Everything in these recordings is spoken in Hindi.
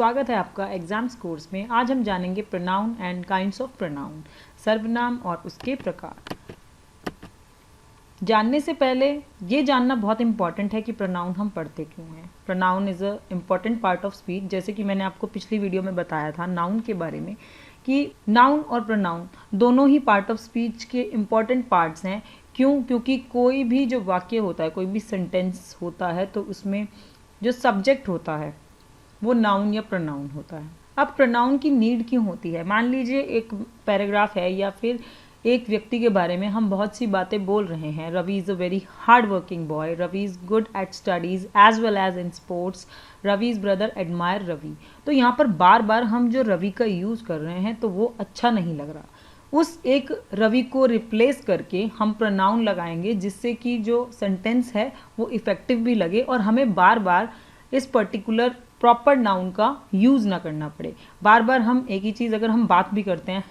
स्वागत है आपका एग्जाम्स कोर्स में। आज हम जानेंगे pronoun and kinds of pronoun, सर्वनाम और उसके प्रकार। जानने से पहले ये जानना बहुत इंपॉर्टेंट है कि प्रोनाउन हम पढ़ते क्यों हैं। Pronoun is a important part of speech, जैसे कि मैंने आपको पिछली वीडियो में बताया था नाउन के बारे में कि नाउन और प्रोनाउन दोनों ही पार्ट ऑफ स्पीच के इम्पॉर्टेंट पार्ट्स हैं। क्यों? क्योंकि कोई भी जो वाक्य होता है, कोई भी सेंटेंस होता है, तो उसमें जो सब्जेक्ट होता है वो नाउन या प्रोनाउन होता है। अब प्रोनाउन की नीड क्यों होती है? मान लीजिए एक पैराग्राफ है या फिर एक व्यक्ति के बारे में हम बहुत सी बातें बोल रहे हैं। Ravi is a very hard working boy, Ravi is good at studies as well as in sports, Ravi's brother admire Ravi. तो यहाँ पर बार बार हम जो रवि का यूज़ कर रहे हैं तो वो अच्छा नहीं लग रहा। उस एक रवि को रिप्लेस करके हम प्रोनाउन लगाएंगे, जिससे कि जो सेंटेंस है वो इफ़ेक्टिव भी लगे और हमें बार बार इस पर्टिकुलर प्रॉपर नाउन का यूज़ ना करना पड़े। बार बार हम एक ही चीज़ अगर हम बात भी करते हैं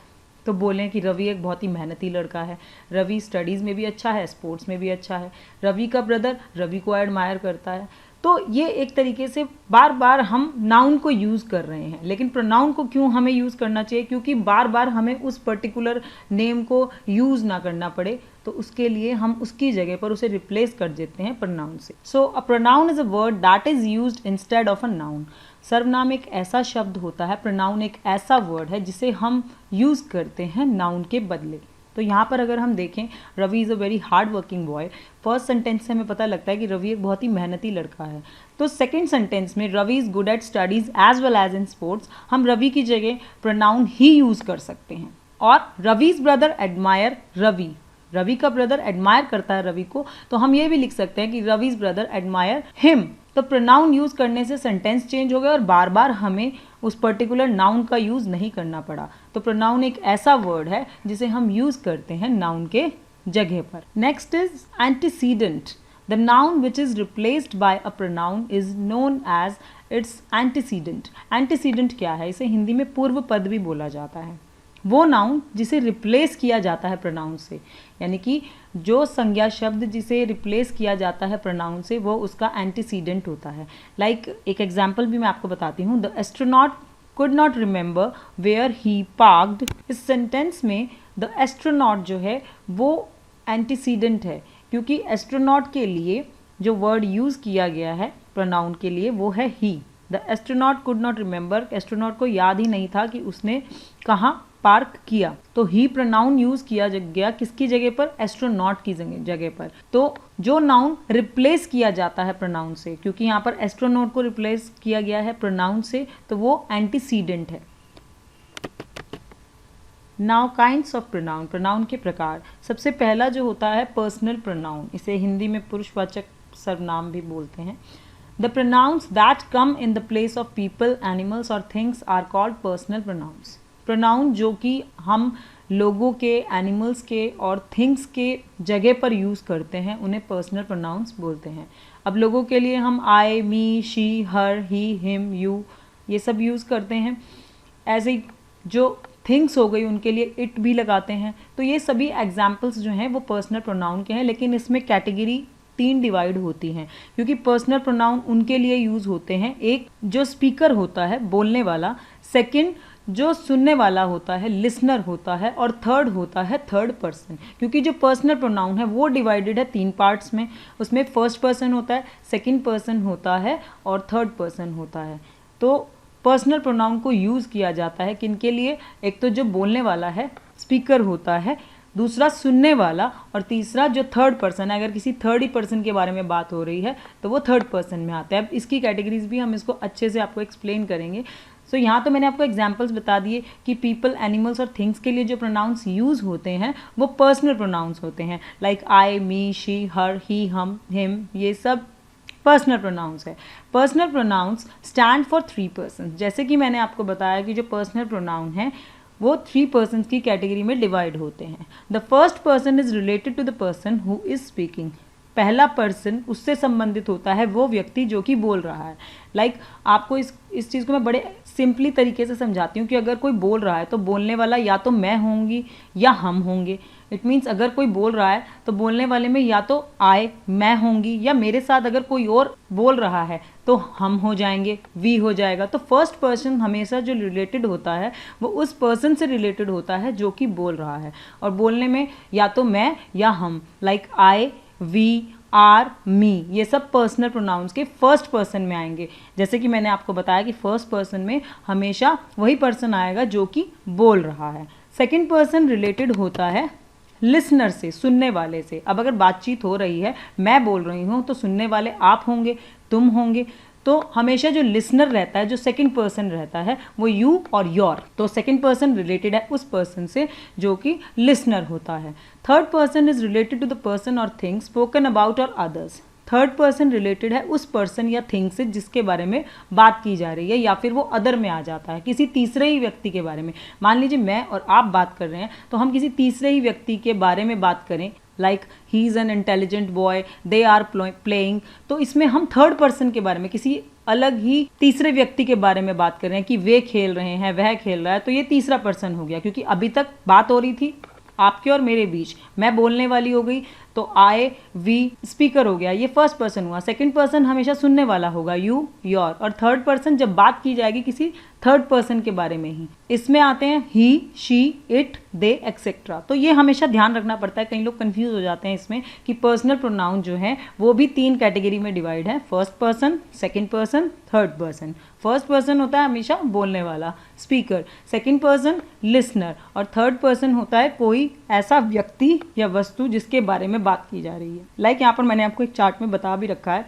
तो बोलें कि रवि एक बहुत ही मेहनती लड़का है, रवि स्टडीज़ में भी अच्छा है, स्पोर्ट्स में भी अच्छा है, रवि का ब्रदर रवि को एडमायर करता है। तो ये एक तरीके से बार बार हम नाउन को यूज़ कर रहे हैं। लेकिन प्रोनाउन को क्यों हमें यूज़ करना चाहिए? क्योंकि बार बार हमें उस पर्टिकुलर नेम को यूज़ ना करना पड़े, तो उसके लिए हम उसकी जगह पर उसे रिप्लेस कर देते हैं प्रोनाउन से। So a pronoun is a word that is used instead of a noun. सर्वनाम एक ऐसा शब्द होता है, प्रोनाउन एक ऐसा वर्ड है जिसे हम यूज़ करते हैं नाउन के बदले। तो यहाँ पर अगर हम देखें, Ravi is a very hard working boy, first sentence से हमें पता लगता है कि रवि एक बहुत ही मेहनती लड़का है। तो सेकंड सेंटेंस में Ravi is good at studies as well as in sports, हम रवि की जगह प्रोनाउन ही यूज़ कर सकते हैं। और रवि's ब्रदर एडमायर रवि, रवि का ब्रदर एडमायर करता है रवि को, तो हम ये भी लिख सकते हैं कि रवि's ब्रदर एडमायर हिम। तो प्रोनाउन यूज़ करने से सेंटेंस चेंज हो गया और बार बार हमें उस पर्टिकुलर नाउन का यूज़ नहीं करना पड़ा। तो प्रोनाउन एक ऐसा वर्ड है जिसे हम यूज़ करते हैं नाउन के जगह पर। Next is antecedent. The noun which is replaced by a pronoun is known as its antecedent. Antecedent क्या है? इसे हिंदी में पूर्व पद भी बोला जाता है। वो नाउन जिसे रिप्लेस किया जाता है प्रोनाउन से, यानी कि जो संज्ञा शब्द जिसे रिप्लेस किया जाता है प्रोनाउन से, वो उसका एंटीसीडेंट होता है। लाइक एक एग्जांपल भी मैं आपको बताती हूँ। The astronaut could not remember where he parked. इस सेंटेंस में द एस्ट्रोनॉट जो है वो एंटीसीडेंट है, क्योंकि एस्ट्रोनॉट के लिए जो वर्ड यूज़ किया गया है प्रोनाउन के लिए वो है ही। The astronaut could not remember, astronaut को याद ही नहीं था कि उसने कहाँ पार्क किया, तो ही प्रोनाउन यूज किया गया किसकी जगह पर? एस्ट्रोनॉट की जगह पर। तो जो नाउन रिप्लेस किया जाता है प्रोनाउन से, क्योंकि यहाँ पर एस्ट्रोनॉट को रिप्लेस किया गया है प्रोनाउन से, तो वो एंटीसीडेंट है। Now kinds of pronoun, pronoun के प्रकार। सबसे पहला जो होता है पर्सनल प्रोनाउन, इसे हिंदी में पुरुषवाचक सर्वनाम भी बोलते हैं। The pronouns that come in the place of people, animals और things are called personal pronouns. Pronoun जो कि हम लोगों के, एनिमल्स के और थिंग्स के जगह पर यूज़ करते हैं, उन्हें पर्सनल प्रोनाउंस बोलते हैं। अब लोगों के लिए हम I, me, she, her, he, him, you ये सब यूज़ करते हैं। ऐसे ही जो थिंग्स हो गई उनके लिए इट भी लगाते हैं। तो ये सभी एग्जाम्पल्स जो हैं वो पर्सनल प्रोनाउन के हैं, लेकिन इसमें कैटेगरी 3 डिवाइड होती हैं, क्योंकि पर्सनल प्रोनाउन उनके लिए यूज़ होते हैं। एक जो स्पीकर होता है, बोलने वाला, सेकंड जो सुनने वाला होता है, लिसनर होता है, और थर्ड होता है थर्ड पर्सन। क्योंकि जो पर्सनल प्रोनाउन है वो डिवाइडेड है 3 पार्ट्स में। उसमें फर्स्ट पर्सन होता है, सेकंड पर्सन होता है और थर्ड पर्सन होता है। तो पर्सनल प्रोनाउन को यूज़ किया जाता है किनके लिए? एक तो जो बोलने वाला है, स्पीकर होता है, दूसरा सुनने वाला, और तीसरा जो थर्ड पर्सन है। अगर किसी थर्ड ही पर्सन के बारे में बात हो रही है तो वो थर्ड पर्सन में आता है। अब इसकी कैटेगरीज भी हम इसको अच्छे से आपको एक्सप्लेन करेंगे। सो यहाँ तो मैंने आपको एग्जांपल्स बता दिए कि पीपल, एनिमल्स और थिंग्स के लिए जो प्रोनाउंस यूज़ होते हैं वो पर्सनल प्रोनाउंस होते हैं। Like I, me, she, her, ही, हम, हिम, ये सब पर्सनल प्रोनाउंस है। Personal pronouns stand for 3 person. जैसे कि मैंने आपको बताया कि जो पर्सनल प्रोनाउन है वो 3 पर्सन की कैटेगरी में डिवाइड होते हैं। The first person is related to the person who is speaking. पहला पर्सन उससे संबंधित होता है वो व्यक्ति जो कि बोल रहा है। आपको इस चीज़ को मैं बड़े सिंपली तरीके से समझाती हूँ कि अगर कोई बोल रहा है तो बोलने वाला या तो मैं होंगी या हम होंगे। इट मीन्स अगर कोई बोल रहा है तो बोलने वाले में या तो मैं होंगी, या मेरे साथ अगर कोई और बोल रहा है तो हम हो जाएंगे, वी हो जाएगा। तो फर्स्ट पर्सन हमेशा जो रिलेटेड होता है वो उस पर्सन से रिलेटेड होता है जो कि बोल रहा है, और बोलने में या तो मैं या हम, आई, वी, आर, मी, ये सब पर्सनल प्रोनाउंस के फर्स्ट पर्सन में आएंगे। जैसे कि मैंने आपको बताया कि फर्स्ट पर्सन में हमेशा वही पर्सन आएगा जो कि बोल रहा है। सेकंड पर्सन रिलेटेड होता है लिसनर से, सुनने वाले से। अब अगर बातचीत हो रही है, मैं बोल रही हूँ, तो सुनने वाले आप होंगे, तुम होंगे। तो हमेशा जो लिसनर रहता है, जो सेकंड पर्सन रहता है, वो यू और योर। तो सेकंड पर्सन रिलेटेड है उस पर्सन से जो कि लिसनर होता है। Third person is related to the person और थिंग स्पोकन अबाउट और अदर्स। थर्ड पर्सन रिलेटेड है उस पर्सन या थिंग से जिसके बारे में बात की जा रही है, या फिर वो अदर में आ जाता है, किसी तीसरे ही व्यक्ति के बारे में। मान लीजिए मैं और आप बात कर रहे हैं, तो हम किसी तीसरे ही व्यक्ति के बारे में बात करें, he is an intelligent boy, they are playing, तो इसमें हम थर्ड पर्सन के बारे में, किसी अलग ही तीसरे व्यक्ति के बारे में बात कर रहे हैं कि वे खेल रहे हैं, वह खेल रहा है, तो ये तीसरा पर्सन हो गया। क्योंकि अभी तक बात हो रही थी आपके और मेरे बीच, मैं बोलने वाली हो गई, तो आई, वी स्पीकर हो गया, ये फर्स्ट पर्सन हुआ। सेकंड पर्सन हमेशा सुनने वाला होगा, यू, योर। और थर्ड पर्सन जब बात की जाएगी किसी थर्ड पर्सन के बारे में ही, इसमें आते हैं ही, शी, इट, दे, एक्सेट्रा। तो ये हमेशा ध्यान रखना पड़ता है, कई लोग कंफ्यूज हो जाते हैं इसमें कि पर्सनल प्रोनाउन जो है वो भी 3 कैटेगरी में डिवाइड है, first person, second person, third person. First person होता है हमेशा बोलने वाला, स्पीकर, सेकंड पर्सन लिसनर, और थर्ड पर्सन होता है कोई ऐसा व्यक्ति या वस्तु जिसके बारे में बात की जा रही है। यहाँ पर मैंने आपको एक चार्ट में बता भी रखा है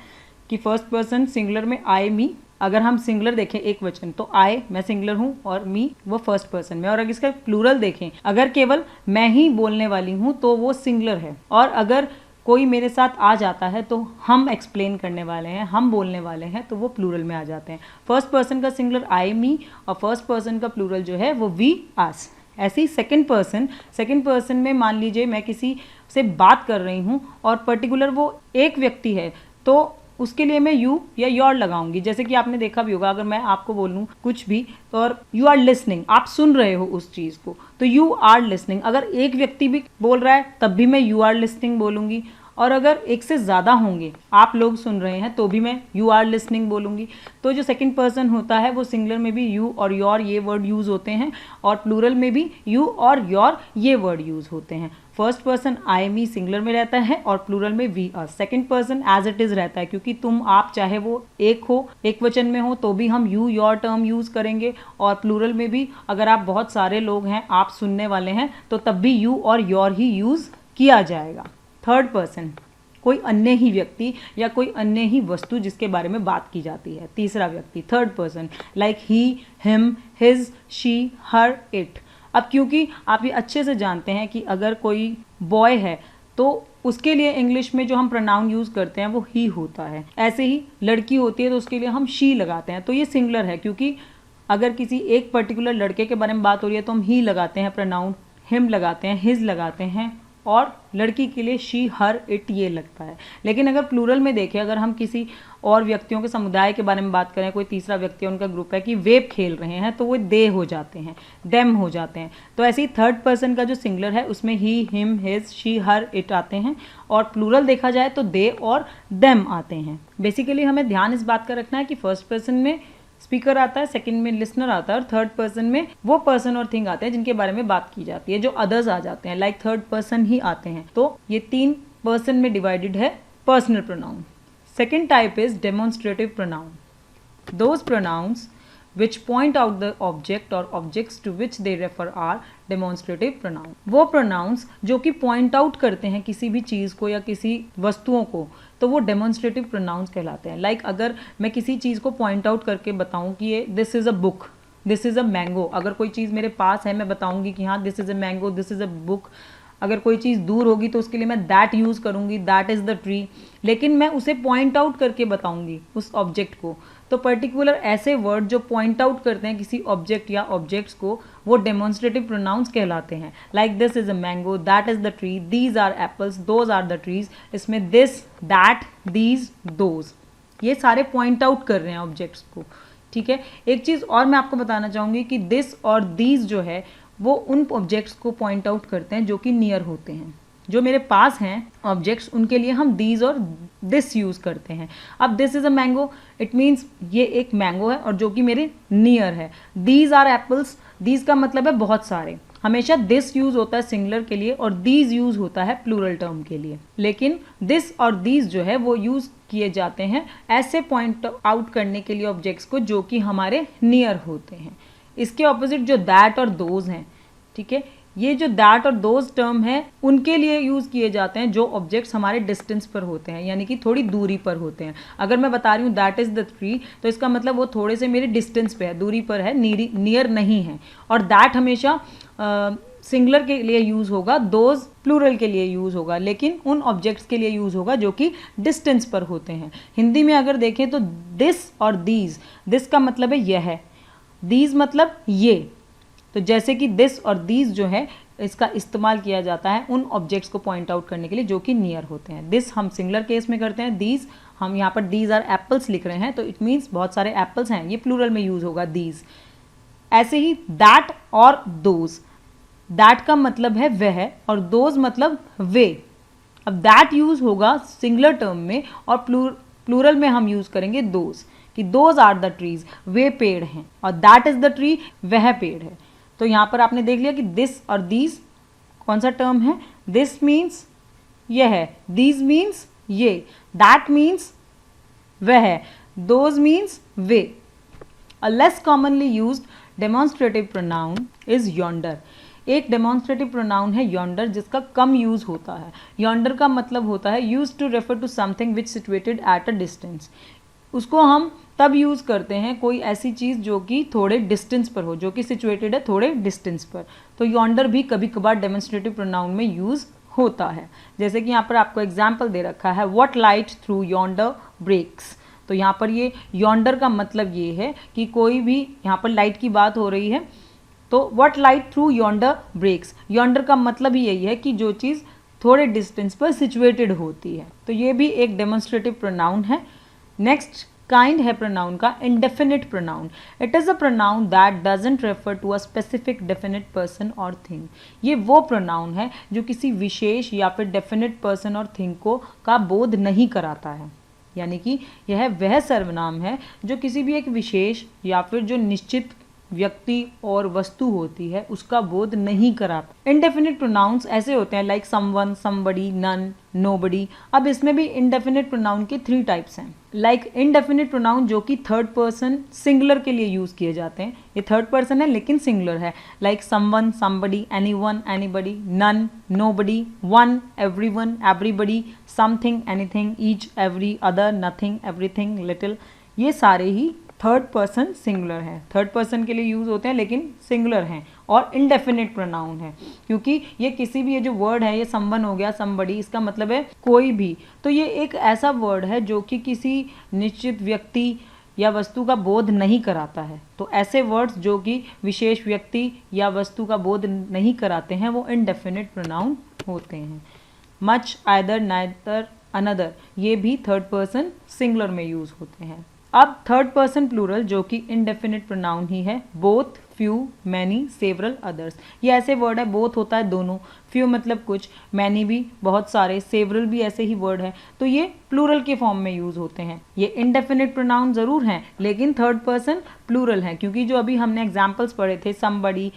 कि फर्स्ट पर्सन सिंगुलर में आई, मी। अगर हम सिंगुलर देखें, एक वचन, तो आई, मैं सिंगुलर हूँ, और मी वो फर्स्ट पर्सन में। और अगर इसका प्लूरल देखें, अगर केवल मैं ही बोलने वाली हूँ तो वो सिंगुलर है, और अगर कोई मेरे साथ आ जाता है तो हम एक्सप्लेन करने वाले हैं, हम बोलने वाले हैं, तो वो प्लूरल में आ जाते हैं। फर्स्ट पर्सन का सिंगुलर आई, मी, और फर्स्ट पर्सन का प्लूरल जो है वो वी, आस। ऐसे ही सेकंड पर्सन में मान लीजिए मैं किसी से बात कर रही हूँ और पर्टिकुलर वो एक व्यक्ति है, तो उसके लिए मैं यू या योर लगाऊंगी। जैसे कि आपने देखा भी होगा, अगर मैं आपको बोलूँ कुछ भी तो और यू आर लिसनिंग, आप सुन रहे हो उस चीज़ को, तो यू आर लिसनिंग। अगर एक व्यक्ति भी बोल रहा है तब भी मैं यू आर लिसनिंग बोलूँगी, और अगर एक से ज़्यादा होंगे, आप लोग सुन रहे हैं, तो भी मैं यू आर लिसनिंग बोलूँगी। तो जो सेकंड पर्सन होता है वो सिंगुलर में भी यू और योर ये वर्ड यूज़ होते हैं, और प्लूरल में भी यू और योर ये वर्ड यूज़ होते हैं। First person I, me singular में रहता है, और प्लूरल में we, us. Second person as it is रहता है, क्योंकि तुम, आप, चाहे वो एक हो, एक वचन में हो, तो भी हम यू योर टर्म यूज़ करेंगे, और प्लूरल में भी अगर आप बहुत सारे लोग हैं, आप सुनने वाले हैं, तो तब भी यू और योर ही यूज़ किया जाएगा। थर्ड पर्सन कोई अन्य ही व्यक्ति या कोई अन्य ही वस्तु जिसके बारे में बात की जाती है, तीसरा व्यक्ति, third person, he, him, his, she, her, it. अब क्योंकि आप ये अच्छे से जानते हैं कि अगर कोई बॉय है तो उसके लिए इंग्लिश में जो हम प्रोनाउन यूज़ करते हैं वो ही होता है। ऐसे ही लड़की होती है तो उसके लिए हम शी लगाते हैं, तो ये सिंगुलर है, क्योंकि अगर किसी एक पर्टिकुलर लड़के के बारे में बात हो रही है तो हम ही लगाते हैं प्रोनाउन, हिम लगाते हैं, हिज लगाते हैं, और लड़की के लिए शी, हर, इट ये लगता है। लेकिन अगर प्लूरल में देखें, अगर हम किसी और व्यक्तियों के समुदाय के बारे में बात करें, कोई तीसरा व्यक्ति उनका ग्रुप है कि वे खेल रहे हैं, तो वो दे हो जाते हैं, देम हो जाते हैं। तो ऐसे ही थर्ड पर्सन का जो सिंगुलर है उसमें he, him, his, she, her, it आते हैं, और प्लूरल देखा जाए तो दे और देम आते हैं। बेसिकली हमें ध्यान इस बात का रखना है कि फर्स्ट पर्सन में स्पीकर आता है, सेकंड में लिसनर आता है, और थर्ड पर्सन में वो पर्सन और थिंग आते हैं जिनके बारे में बात की जाती है, जो अदर्स आ जाते हैं, थर्ड पर्सन ही आते हैं। तो ये 3 पर्सन में डिवाइडेड है personal pronoun. Second type is demonstrative pronoun, those pronouns which point out the object or objects to which they refer are demonstrative pronoun। वो pronouns जो कि point out करते हैं किसी भी चीज़ को या किसी वस्तुओं को, तो वो demonstrative pronouns कहलाते हैं। अगर मैं किसी चीज़ को point out करके बताऊँ कि ये this is a book, this is a mango, अगर कोई चीज़ मेरे पास है मैं बताऊँगी कि हाँ this is a mango, this is a book। अगर कोई चीज़ दूर होगी तो उसके लिए मैं दैट यूज़ करूँगी, दैट इज़ द ट्री। लेकिन मैं उसे पॉइंट आउट करके बताऊँगी उस ऑब्जेक्ट को, तो पर्टिकुलर ऐसे वर्ड जो पॉइंट आउट करते हैं किसी ऑब्जेक्ट या ऑब्जेक्ट्स को, वो डेमोन्स्ट्रेटिव प्रोनाउंस कहलाते हैं। Like this is a mango, that is the tree, these are apples, those are the trees. इसमें दिस, दैट, दीज, दोज, ये सारे पॉइंट आउट कर रहे हैं ऑब्जेक्ट्स को। ठीक है, एक चीज़ और मैं आपको बताना चाहूँगी कि दिस और दीज जो है वो उन ऑब्जेक्ट्स को पॉइंट आउट करते हैं जो कि नियर होते हैं। जो मेरे पास हैं ऑब्जेक्ट्स, उनके लिए हम दीज और दिस यूज़ करते हैं। अब this is a mango, it means ये एक मैंगो है और जो कि मेरे नियर है। दीज आर एप्पल्स, दीज का मतलब है बहुत सारे। हमेशा दिस यूज होता है सिंगुलर के लिए और दीज यूज होता है प्लूरल टर्म के लिए। लेकिन दिस और दीज जो है वो यूज किए जाते हैं ऐसे पॉइंट आउट करने के लिए ऑब्जेक्ट्स को जो कि हमारे नियर होते हैं। इसके ऑपोजिट जो दैट और दोज हैं, ठीक है, ये जो दैट और दोज टर्म है उनके लिए यूज़ किए जाते हैं जो ऑब्जेक्ट्स हमारे डिस्टेंस पर होते हैं, यानी कि थोड़ी दूरी पर होते हैं। अगर मैं बता रही हूँ दैट इज़ द ट्री, तो इसका मतलब वो थोड़े से मेरे डिस्टेंस पे है, दूरी पर है, नियर नहीं है। और दैट हमेशा सिंगुलर के लिए यूज़ होगा, दोज प्लूरल के लिए यूज़ होगा, लेकिन उन ऑब्जेक्ट्स के लिए यूज़ होगा जो कि डिस्टेंस पर होते हैं। हिंदी में अगर देखें तो दिस और दीज, दिस का मतलब है यह, दीज मतलब ये। तो जैसे कि दिस और दीज जो है इसका इस्तेमाल किया जाता है उन ऑब्जेक्ट्स को पॉइंट आउट करने के लिए जो कि नियर होते हैं। दिस हम सिंगुलर केस में करते हैं, दीज हम यहाँ पर दीज आर एप्पल्स लिख रहे हैं तो इट मीन्स बहुत सारे एप्पल्स हैं, ये प्लूरल में यूज होगा दीज। ऐसे ही दैट और दोज, दैट का मतलब है वह और दोज मतलब वे। अब दैट यूज होगा सिंगुलर टर्म में और प्लूरल में हम यूज करेंगे दोज, कि दोज आर द ट्रीज, वे पेड़ हैं, और दैट इज द ट्री, वह पेड़ है। तो यहाँ पर आपने देख लिया कि दिस और दीज कौन सा टर्म है। दिस मीन्स यह है, दीज मीन्स ये, दैट मीन्स वह, those means way. A less commonly used demonstrative pronoun is yonder. एक डेमोन्स्ट्रेटिव प्रोनाउन है यॉन्डर जिसका कम यूज होता है। यॉन्डर का मतलब होता है use to refer to something which situated at a distance. उसको हम तब यूज़ करते हैं कोई ऐसी चीज़ जो कि थोड़े डिस्टेंस पर हो, जो कि सिचुएटेड है थोड़े डिस्टेंस पर। तो यॉन्डर भी कभी कभार डेमोन्स्ट्रेटिव प्रोनाउन में यूज़ होता है। जैसे कि यहाँ पर आपको एग्जाम्पल दे रखा है, what light through yonder breaks. तो यहाँ पर ये यॉन्डर का मतलब ये है कि कोई भी, यहाँ पर लाइट की बात हो रही है, तो what light through yonder breaks, yonder का मतलब ही यही है कि जो चीज़ थोड़े डिस्टेंस पर सिचुएटेड होती है। तो ये भी एक डेमोन्स्ट्रेटिव प्रोनाउन है। नेक्स्ट काइंड है प्रोनाउन का indefinite pronoun. It is a pronoun that doesn't refer to a specific definite person और थिंग। ये वो प्रोनाउन है जो किसी विशेष या फिर डेफिनिट पर्सन और थिंग को का बोध नहीं कराता है, यानी कि यह वह सर्वनाम है जो किसी भी एक विशेष या फिर जो निश्चित व्यक्ति और वस्तु होती है उसका बोध नहीं कराता। इनडेफिनिट प्रोनाउंस ऐसे होते हैं like someone, somebody, none, nobody. अब इसमें भी इनडेफिनिट प्रोनाउन के 3 टाइप्स हैं। लाइक इनडेफिनिट प्रोनाउन जो कि थर्ड पर्सन सिंगुलर के लिए यूज किए जाते हैं, ये थर्ड पर्सन है लेकिन सिंगुलर है। Like someone, somebody, anyone, anybody, none, nobody, one, everyone, everybody, something, anything, each, every, other, nothing, everything, little. ये सारे ही थर्ड पर्सन सिंगुलर है, थर्ड पर्सन के लिए यूज होते हैं लेकिन सिंगुलर हैं और इनडेफिनिट प्रोनाउन है, क्योंकि ये किसी भी, ये जो वर्ड है, ये समवन हो गया, समबडी, इसका मतलब है कोई भी। तो ये एक ऐसा वर्ड है जो कि किसी निश्चित व्यक्ति या वस्तु का बोध नहीं कराता है। तो ऐसे वर्ड्स जो कि विशेष व्यक्ति या वस्तु का बोध नहीं कराते हैं वो इनडेफिनिट प्रोनाउन होते हैं। मच, आइदर, नाइदर, अनदर, ये भी थर्ड पर्सन सिंगुलर में यूज होते हैं। अब थर्ड पर्सन प्लूरल जो कि इनडेफिनिट प्रोनाउन ही है, both, few, many, several, others. ये ऐसे वर्ड है, बोथ होता है दोनों, फ्यू मतलब कुछ, मैनी भी बहुत सारे, सेवरल भी ऐसे ही वर्ड है, तो ये प्लूरल के फॉर्म में यूज होते हैं। ये इनडेफिनिट प्रोनाउन जरूर हैं लेकिन थर्ड पर्सन प्लूरल है, क्योंकि जो अभी हमने एग्जाम्पल्स पढ़े थे, समबडी,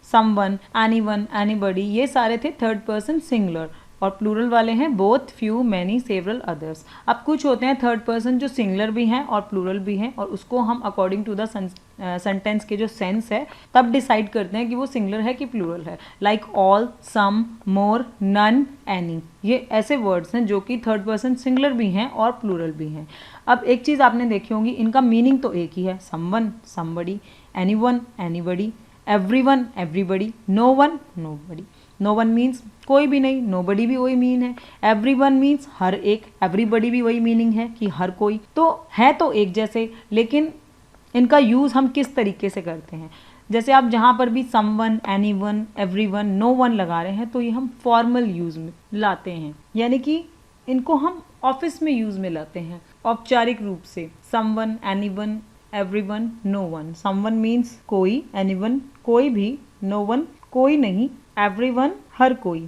समवन, एनीवन, एनीबडी, ये सारे थे थर्ड पर्सन सिंगुलर, और प्लूरल वाले हैं both, few, many, several, others. अब कुछ होते हैं थर्ड पर्सन जो सिंगुलर भी हैं और प्लूरल भी हैं, और उसको हम अकॉर्डिंग टू द सेंटेंस के जो सेंस है तब डिसाइड करते हैं कि वो सिंगुलर है कि प्लूरल है। लाइक ऑल, सम, मोर, नन, एनी, ये ऐसे वर्ड्स हैं जो कि थर्ड पर्सन सिंगुलर भी हैं और प्लूरल भी हैं। अब एक चीज़ आपने देखी होगी, इनका मीनिंग तो एक ही है, someone, somebody, anyone, anybody, everyone, everybody, no one, nobody. No one means कोई भी नहीं, नो बडी भी वही मीन है, एवरी वन मीन्स हर एक, एवरीबडी भी वही मीनिंग है कि हर कोई, तो है तो एक जैसे, लेकिन इनका यूज़ हम किस तरीके से करते हैं। जैसे आप जहाँ पर भी someone, anyone, everyone, no one लगा रहे हैं तो ये हम फॉर्मल यूज़ में लाते हैं, यानी कि इनको हम ऑफिस में यूज़ में लाते हैं औपचारिक रूप से। Someone, anyone, everyone, no one. Someone means कोई, एनीवन कोई भी, नो वन कोई नहीं, एवरीवन हर कोई,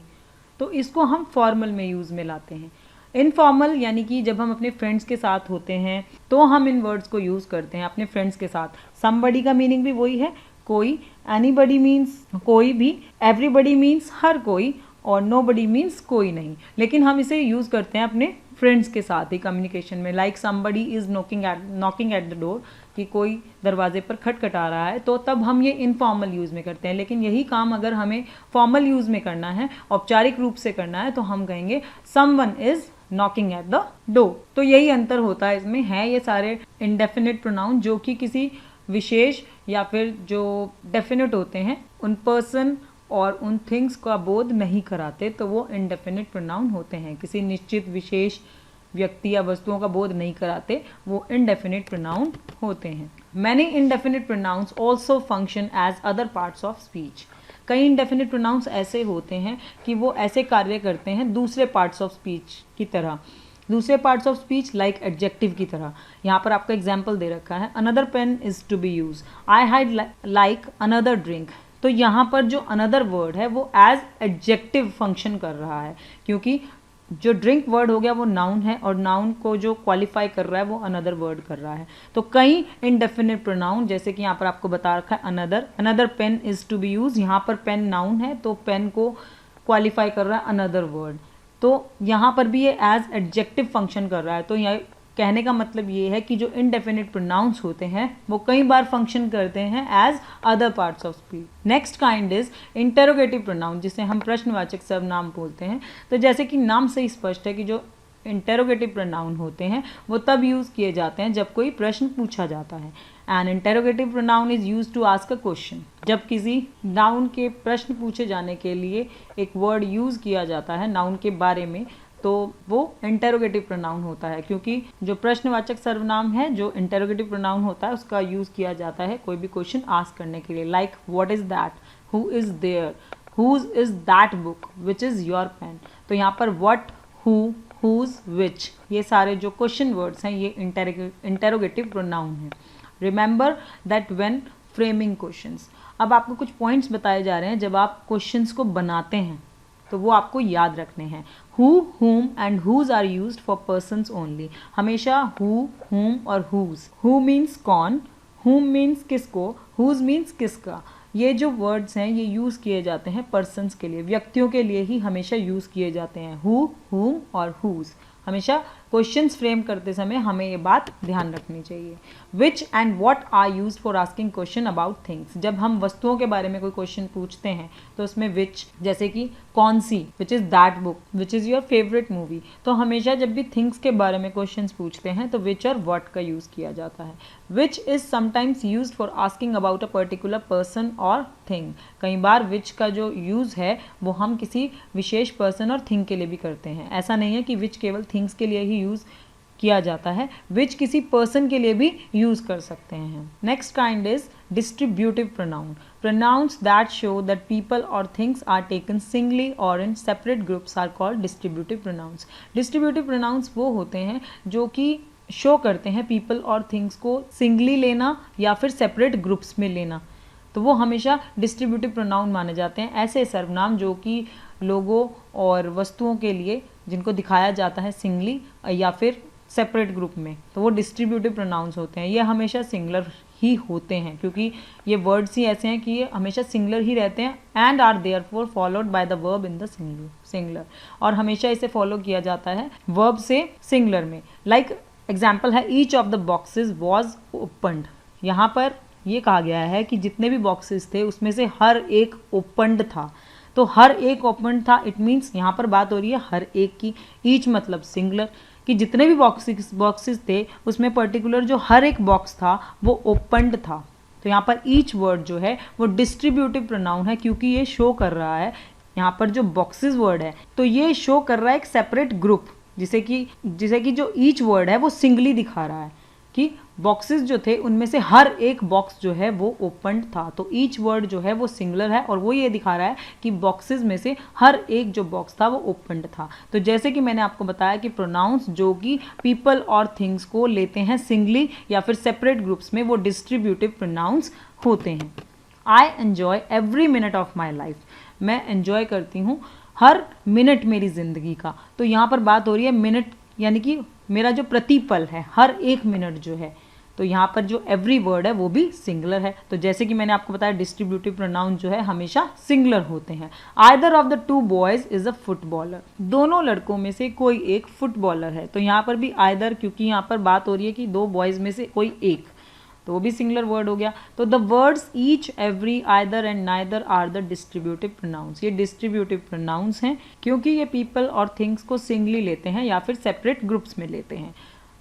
तो इसको हम फॉर्मल में यूज़ में लाते हैं। इनफॉर्मल यानी कि जब हम अपने फ्रेंड्स के साथ होते हैं तो हम इन वर्ड्स को यूज़ करते हैं अपने फ्रेंड्स के साथ। समबडी का मीनिंग भी वही है, कोई, एनीबडी मीन्स कोई भी, एवरीबडी मीन्स हर कोई, और नोबडी मीन्स कोई नहीं, लेकिन हम इसे यूज़ करते हैं अपने फ्रेंड्स के साथ ही कम्युनिकेशन में। Like somebody is knocking at the door, कि कोई दरवाजे पर खटखटा रहा है, तो तब हम ये इनफॉर्मल यूज़ में करते हैं। लेकिन यही काम अगर हमें फॉर्मल यूज़ में करना है, औपचारिक रूप से करना है, तो हम कहेंगे someone is knocking at the door. तो यही अंतर होता है इसमें। है ये सारे इंडेफिनिट प्रोनाउन जो कि किसी विशेष या फिर जो डेफिनेट होते हैं उन पर्सन और उन थिंग्स का बोध नहीं कराते, तो वो इंडेफिनिट प्रोनाउन होते हैं। किसी निश्चित विशेष व्यक्ति या वस्तुओं का बोध नहीं कराते, वो इंडेफिनिट प्रोनाउन होते हैं। Many indefinite pronouns also function as other parts of speech. कई इंडेफिनिट प्रोनाउंस ऐसे होते हैं कि वो ऐसे कार्य करते हैं दूसरे पार्ट्स ऑफ स्पीच की तरह, दूसरे parts of speech like adjective की तरह। यहाँ पर आपका एग्जाम्पल दे रखा है, another pen is to be use, I had like another drink. तो यहाँ पर जो अनदर वर्ड है वो एज एडजेक्टिव फंक्शन कर रहा है, क्योंकि जो ड्रिंक वर्ड हो गया वो नाउन है, और नाउन को जो क्वालिफाई कर रहा है वो अनदर वर्ड कर रहा है। तो कई इनडेफिनिट प्रोनाउन, जैसे कि यहाँ पर आपको बता रखा है another pen is to be use, यहाँ पर पेन नाउन है तो पेन को क्वालिफाई कर रहा है अनदर वर्ड, तो यहाँ पर भी ये एज एडजेक्टिव फंक्शन कर रहा है। तो यहाँ कहने का मतलब ये है कि जो इनडेफिनिट प्रोनाउंस होते हैं वो कई बार फंक्शन करते हैं as other parts of speech. Next kind is interrogative pronoun, जिसे हम प्रश्नवाचक सर्वनाम बोलते हैं। तो जैसे कि नाम से ही स्पष्ट है कि जो इंटेरोगेटिव प्रोनाउन होते हैं वो तब यूज़ किए जाते हैं जब कोई प्रश्न पूछा जाता है। An interrogative pronoun is use to ask a question. जब किसी नाउन के प्रश्न पूछे जाने के लिए एक वर्ड यूज़ किया जाता है नाउन के बारे में, तो वो इंटेरोगेटिव प्रोनाउन होता है, क्योंकि जो प्रश्नवाचक सर्वनाम है, जो इंटेरोगेटिव प्रोनाउन होता है, उसका यूज़ किया जाता है कोई भी क्वेश्चन आस्क करने के लिए। Like what is that, who is there, whose is that book, which is your pen. तो यहाँ पर व्हाट, हु, हुज, विच, ये सारे जो क्वेश्चन वर्ड्स हैं ये इंटेरोगेटिव प्रोनाउन हैं। Remember that when framing questions. अब आपको कुछ पॉइंट्स बताए जा रहे हैं जब आप क्वेश्चंस को बनाते हैं, तो वो आपको याद रखने हैं। Who, whom and whose are used for persons only. हमेशा हु, हुम और हुज। हु मीन्स कौन, हुम मीन्स किसको, हुज मीन्स किसका। ये जो वर्ड्स हैं ये यूज़ किए जाते हैं पर्सन्स के लिए, व्यक्तियों के लिए ही हमेशा यूज़ किए जाते हैं, हु, हुम और हुज। हमेशा क्वेश्चंस फ्रेम करते समय हमें ये बात ध्यान रखनी चाहिए। Which and what are used for asking question about things. जब हम वस्तुओं के बारे में कोई क्वेश्चन पूछते हैं तो उसमें विच, जैसे कि कौन सी, which is that book, which is your favourite movie. तो हमेशा जब भी थिंग्स के बारे में क्वेश्चंस पूछते हैं तो विच और व्हाट का यूज़ किया जाता है। Which is sometimes used for asking about a particular person और थिंग। कई बार विच का जो यूज़ है वो हम किसी विशेष पर्सन और थिंग के लिए भी करते हैं। ऐसा नहीं है कि विच केवल थिंग्स के लिए ही यूज़ किया जाता है, विच किसी पर्सन के लिए भी यूज़ कर सकते हैं। Next kind is distributive pronoun. Pronouns that show that people और थिंग्स आर टेकन सिंगली और in separate groups are called distributive pronouns. Distributive pronouns वो होते हैं जो कि शो करते हैं पीपल और थिंग्स को सिंगली लेना या फिर सेपरेट ग्रुप्स में लेना, तो वो हमेशा डिस्ट्रीब्यूटिव प्रोनाउन माने जाते हैं। ऐसे सर्वनाम जो कि लोगों और वस्तुओं के लिए जिनको दिखाया जाता है सिंगली या फिर सेपरेट ग्रुप में, तो वो डिस्ट्रीब्यूटिव प्रोनाउंस होते हैं। ये हमेशा सिंगुलर ही होते हैं क्योंकि ये वर्ड्स ही ऐसे हैं कि ये हमेशा सिंगुलर ही रहते हैं and are therefore followed by the verb in the singular, और हमेशा इसे फॉलो किया जाता है वर्ब से सिंगुलर में। लाइक एग्जाम्पल है each of the boxes was opened. यहाँ पर ये कहा गया है कि जितने भी बॉक्सेस थे उसमें से हर एक ओपन्ड था, तो हर एक ओपन्ड था, इट मीन्स यहाँ पर बात हो रही है हर एक की। ईच मतलब सिंगुलर, कि जितने भी बॉक्सेस थे उसमें पर्टिकुलर जो हर एक बॉक्स था वो ओपन्ड था। तो यहाँ पर ईच वर्ड जो है वो डिस्ट्रीब्यूटिव प्रोनाउन है क्योंकि ये शो कर रहा है यहाँ पर जो बॉक्सेस वर्ड है तो ये शो कर रहा है एक सेपरेट ग्रुप, जिसे कि जो ईच वर्ड है वो सिंगली दिखा रहा है कि बॉक्सेस जो थे उनमें से हर एक बॉक्स जो है वो ओपन्ड था। तो ईच वर्ड जो है वो सिंगुलर है और वो ये दिखा रहा है कि बॉक्सेस में से हर एक जो बॉक्स था वो ओपन्ड था। तो जैसे कि मैंने आपको बताया कि प्रोनाउंस जो कि पीपल और थिंग्स को लेते हैं सिंगली या फिर सेपरेट ग्रुप्स में, वो डिस्ट्रीब्यूटिव प्रोनाउंस होते हैं। I enjoy every minute of my life, मैं एन्जॉय करती हूँ हर मिनट मेरी ज़िंदगी का। तो यहाँ पर बात हो रही है मिनट, यानी कि मेरा जो प्रतिपल है, हर एक मिनट जो है। तो यहाँ पर जो एवरी वर्ड है वो भी सिंगुलर है। तो जैसे कि मैंने आपको बताया डिस्ट्रीब्यूटिव प्रोनाउन जो है हमेशा सिंगुलर होते हैं। Either of the two boys is a footballer, दोनों लड़कों में से कोई एक फुटबॉलर है। तो यहाँ पर भी आइदर, क्योंकि यहाँ पर बात हो रही है कि दो बॉयज में से कोई एक, तो वो भी सिंगुलर वर्ड हो गया। तो the words each, every, either and neither are the distributive pronouns, ये डिस्ट्रीब्यूटिव प्रोनाउंस हैं क्योंकि ये पीपल और थिंग्स को सिंगली लेते हैं या फिर सेपरेट ग्रुप्स में लेते हैं।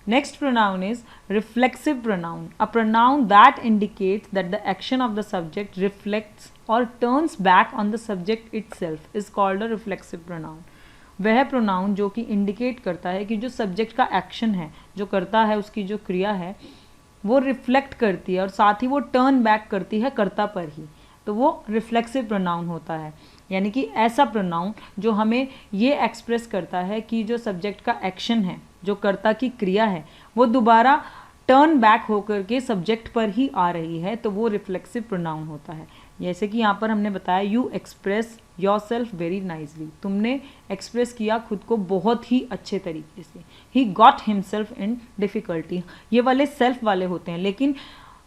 Next pronoun is reflexive pronoun, a pronoun that indicates that the action of the subject reflects or turns back on the subject itself is called a reflexive pronoun. वह प्रोनाउन जो कि इंडिकेट करता है कि जो सब्जेक्ट का एक्शन है, जो करता है, उसकी जो क्रिया है वो रिफ्लेक्ट करती है और साथ ही वो टर्न बैक करती है कर्ता पर ही, तो वो रिफ्लेक्सिव प्रोनाउन होता है। यानी कि ऐसा प्रोनाउन जो हमें ये एक्सप्रेस करता है कि जो सब्जेक्ट का एक्शन है, जो कर्ता की क्रिया है, वो दोबारा टर्न बैक होकर के सब्जेक्ट पर ही आ रही है, तो वो रिफ्लेक्सिव प्रोनाउन होता है। जैसे कि यहाँ पर हमने बताया you express your self very nicely, तुमने एक्सप्रेस किया खुद को बहुत ही अच्छे तरीके से। He got himself in difficulty, ये वाले सेल्फ वाले होते हैं, लेकिन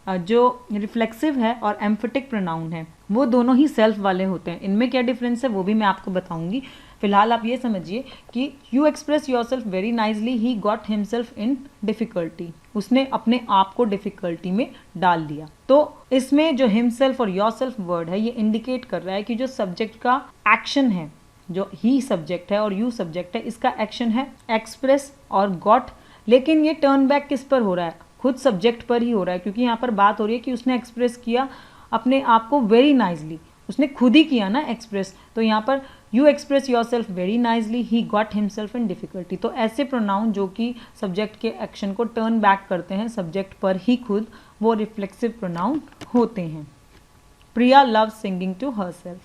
जो रिफ्लेक्सिव है और एम्फेटिक प्रोनाउन है वो दोनों ही सेल्फ वाले होते हैं। इनमें क्या डिफरेंस है वो भी मैं आपको बताऊंगी। फिलहाल आप ये समझिए कि you express your self very nicely, he got himself in difficulty, उसने अपने आप को डिफ़िकल्टी में डाल दिया। तो इसमें जो हिमसेल्फ और योर सेल्फ वर्ड है ये इंडिकेट कर रहा है कि जो सब्जेक्ट का एक्शन है, जो ही सब्जेक्ट है और यू सब्जेक्ट है, इसका एक्शन है एक्सप्रेस और गॉट, लेकिन ये टर्न बैक किस पर हो रहा है, खुद सब्जेक्ट पर ही हो रहा है, क्योंकि यहाँ पर बात हो रही है कि उसने एक्सप्रेस किया अपने आप को वेरी नाइसली, उसने खुद ही किया ना एक्सप्रेस। तो यहाँ पर you express your self very nicely, he got himself in difficulty. तो ऐसे प्रोनाउन जो कि सब्जेक्ट के एक्शन को टर्न बैक करते हैं सब्जेक्ट पर ही खुद, वो रिफ्लेक्सिव प्रोनाउन होते हैं। Priya love singing to herself,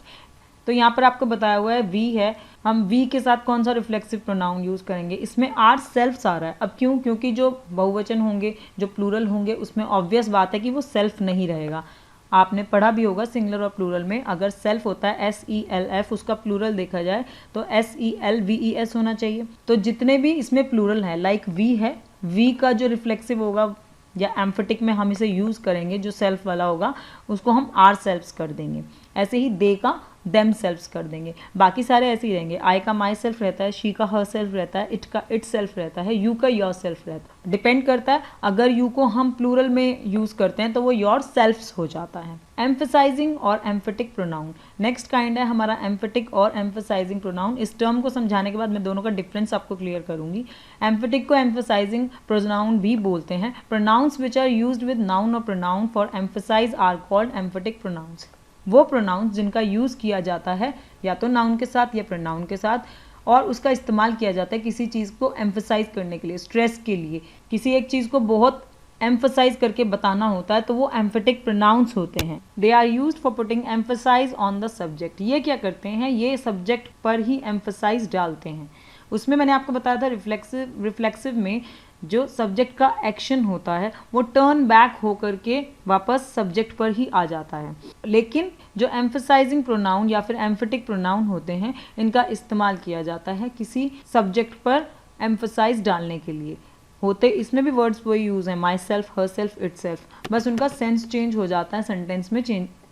तो यहाँ पर आपको बताया हुआ है वी है, हम वी के साथ कौन सा रिफ्लेक्सिव प्रोनाउन यूज़ करेंगे, इसमें आर सेल्फ्स आ रहा है। अब क्यों, क्योंकि जो बहुवचन होंगे, जो प्लूरल होंगे, उसमें ऑब्वियस बात है कि वो सेल्फ नहीं रहेगा। आपने पढ़ा भी होगा सिंगुलर और प्लूरल में अगर सेल्फ होता है SELF, उसका प्लूरल देखा जाए तो SELVES होना चाहिए। तो जितने भी इसमें प्लूरल हैं, लाइक वी है, वी का जो रिफ्लेक्सिव होगा या एम्फेटिक में हम इसे यूज़ करेंगे, जो सेल्फ वाला होगा उसको हम आर सेल्फ्स कर देंगे। ऐसे ही दे का देम सेल्फ्स कर देंगे, बाकी सारे ऐसे ही रहेंगे। आई का माई सेल्फ रहता है, शी का हर सेल्फ रहता है, इट का इट सेल्फ रहता है, यू का योर सेल्फ रहता है। डिपेंड करता है, अगर यू को हम प्लूरल में यूज़ करते हैं तो वो योर सेल्फ्स हो जाता है। एम्फेसाइजिंग और एम्फेटिक प्रोनाउन, नेक्स्ट काइंड है हमारा एम्फेटिक और एम्फेसाइजिंग प्रोनाउन। इस टर्म को समझाने के बाद मैं दोनों का डिफरेंस आपको क्लियर करूंगी। एम्फेटिक को एम्फेसाइजिंग प्रोनाउन भी बोलते हैं। Pronouns which are used with noun और pronoun for emphasise are called emphatic pronouns. वो प्रोनाउंस जिनका यूज़ किया जाता है या तो नाउन के साथ या प्रोनाउन के साथ, और उसका इस्तेमाल किया जाता है किसी चीज़ को एम्फेसाइज करने के लिए, स्ट्रेस के लिए, किसी एक चीज़ को बहुत एम्फेसाइज करके बताना होता है, तो वो एम्फेटिक प्रोनाउंस होते हैं। They are used for putting emphasise on the subject. ये क्या करते हैं, ये सब्जेक्ट पर ही एम्फेसाइज डालते हैं। उसमें मैंने आपको बताया था रिफ्लेक्सिव में जो सब्जेक्ट का एक्शन होता है वो टर्न बैक होकर के वापस सब्जेक्ट पर ही आ जाता है, लेकिन जो एम्फेसाइजिंग प्रोनाउन या फिर एम्फेटिक प्रोनाउन होते हैं इनका इस्तेमाल किया जाता है किसी सब्जेक्ट पर एम्फेसाइज डालने के लिए। होते इसमें भी वर्ड्स वही यूज़ हैं, my self, her self, it self, बस उनका सेंस चेंज हो जाता है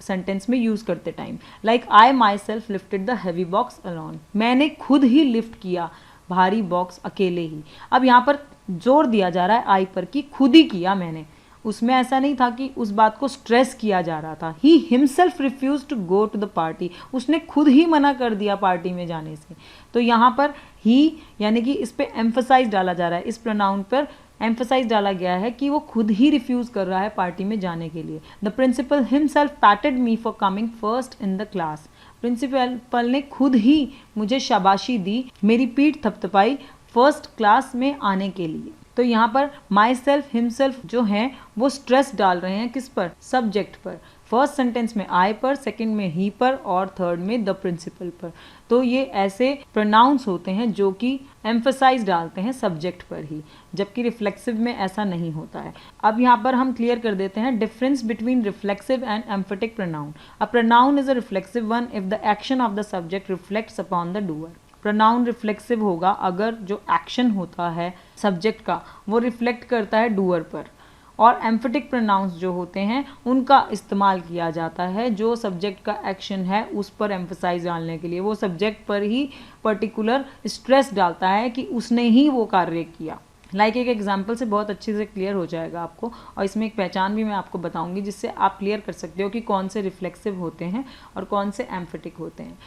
सेंटेंस में यूज़ करते time. Like I my self lifted the heavy box alone, मैंने खुद ही लिफ्ट किया भारी बॉक्स अकेले ही। अब यहाँ पर जोर दिया जा रहा है आई पर कि खुद ही किया मैंने, उसमें ऐसा नहीं था कि उस बात को स्ट्रेस किया जा रहा था। He himself refuse to go to the party, उसने खुद ही मना कर दिया पार्टी में जाने से। तो यहाँ पर ही यानी कि इस पे एम्फेसाइज डाला जा रहा है, इस प्रोनाउन पर एम्फेसाइज डाला गया है कि वो खुद ही रिफ्यूज कर रहा है पार्टी में जाने के लिए। The principal himself patted me for coming first in the class, principal ने खुद ही मुझे शाबाशी दी, मेरी पीठ थपथपाई फर्स्ट क्लास में आने के लिए। तो यहाँ पर माई सेल्फ हिमसेल्फ जो हैं वो स्ट्रेस डाल रहे हैं किस पर, सब्जेक्ट पर। फर्स्ट सेंटेंस में आई पर, सेकंड में ही पर और थर्ड में द प्रिंसिपल पर। तो ये ऐसे प्रोनाउंस होते हैं जो कि एम्फसाइज डालते हैं सब्जेक्ट पर ही, जबकि रिफ्लेक्सिव में ऐसा नहीं होता है। अब यहाँ पर हम क्लियर कर देते हैं difference between reflexive and emphatic pronoun. A pronoun is a reflexive one if the action of the subject reflects upon the doer. Pronoun reflexive होगा अगर जो एक्शन होता है सब्जेक्ट का वो रिफ्लेक्ट करता है डूअर पर, और एम्फेटिक प्रोनाउंस जो होते हैं उनका इस्तेमाल किया जाता है जो सब्जेक्ट का एक्शन है उस पर एम्फसाइज डालने के लिए। वो सब्जेक्ट पर ही पर्टिकुलर स्ट्रेस डालता है कि उसने ही वो कार्य किया। एक एग्जाम्पल से बहुत अच्छे से क्लियर हो जाएगा आपको, और इसमें एक पहचान भी मैं आपको बताऊंगी जिससे आप क्लियर कर सकते हो कि कौन से रिफ्लेक्सिव होते हैं और कौन से एम्फेटिक होते हैं।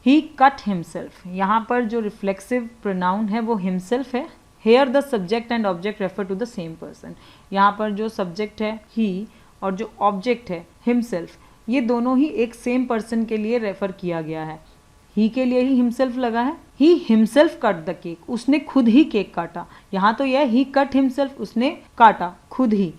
ही कट हिमसेल्फ, यहाँ पर जो रिफ्लेक्सिव प्रोनाउन है वो हिमसेल्फ है। Here the subject and object refer to the same person. यहाँ पर जो सब्जेक्ट है ही और जो ऑब्जेक्ट है हिमसेल्फ, ये दोनों ही एक सेम पर्सन के लिए रेफर किया गया है। ही के लिए ही हिमसेल्फ लगा है, ही हिमसेल्फ कट द केक, उसने खुद ही केक काटा। यहाँ तो यह ही कट हिमसेल्फ, उसने काटा खुद ही,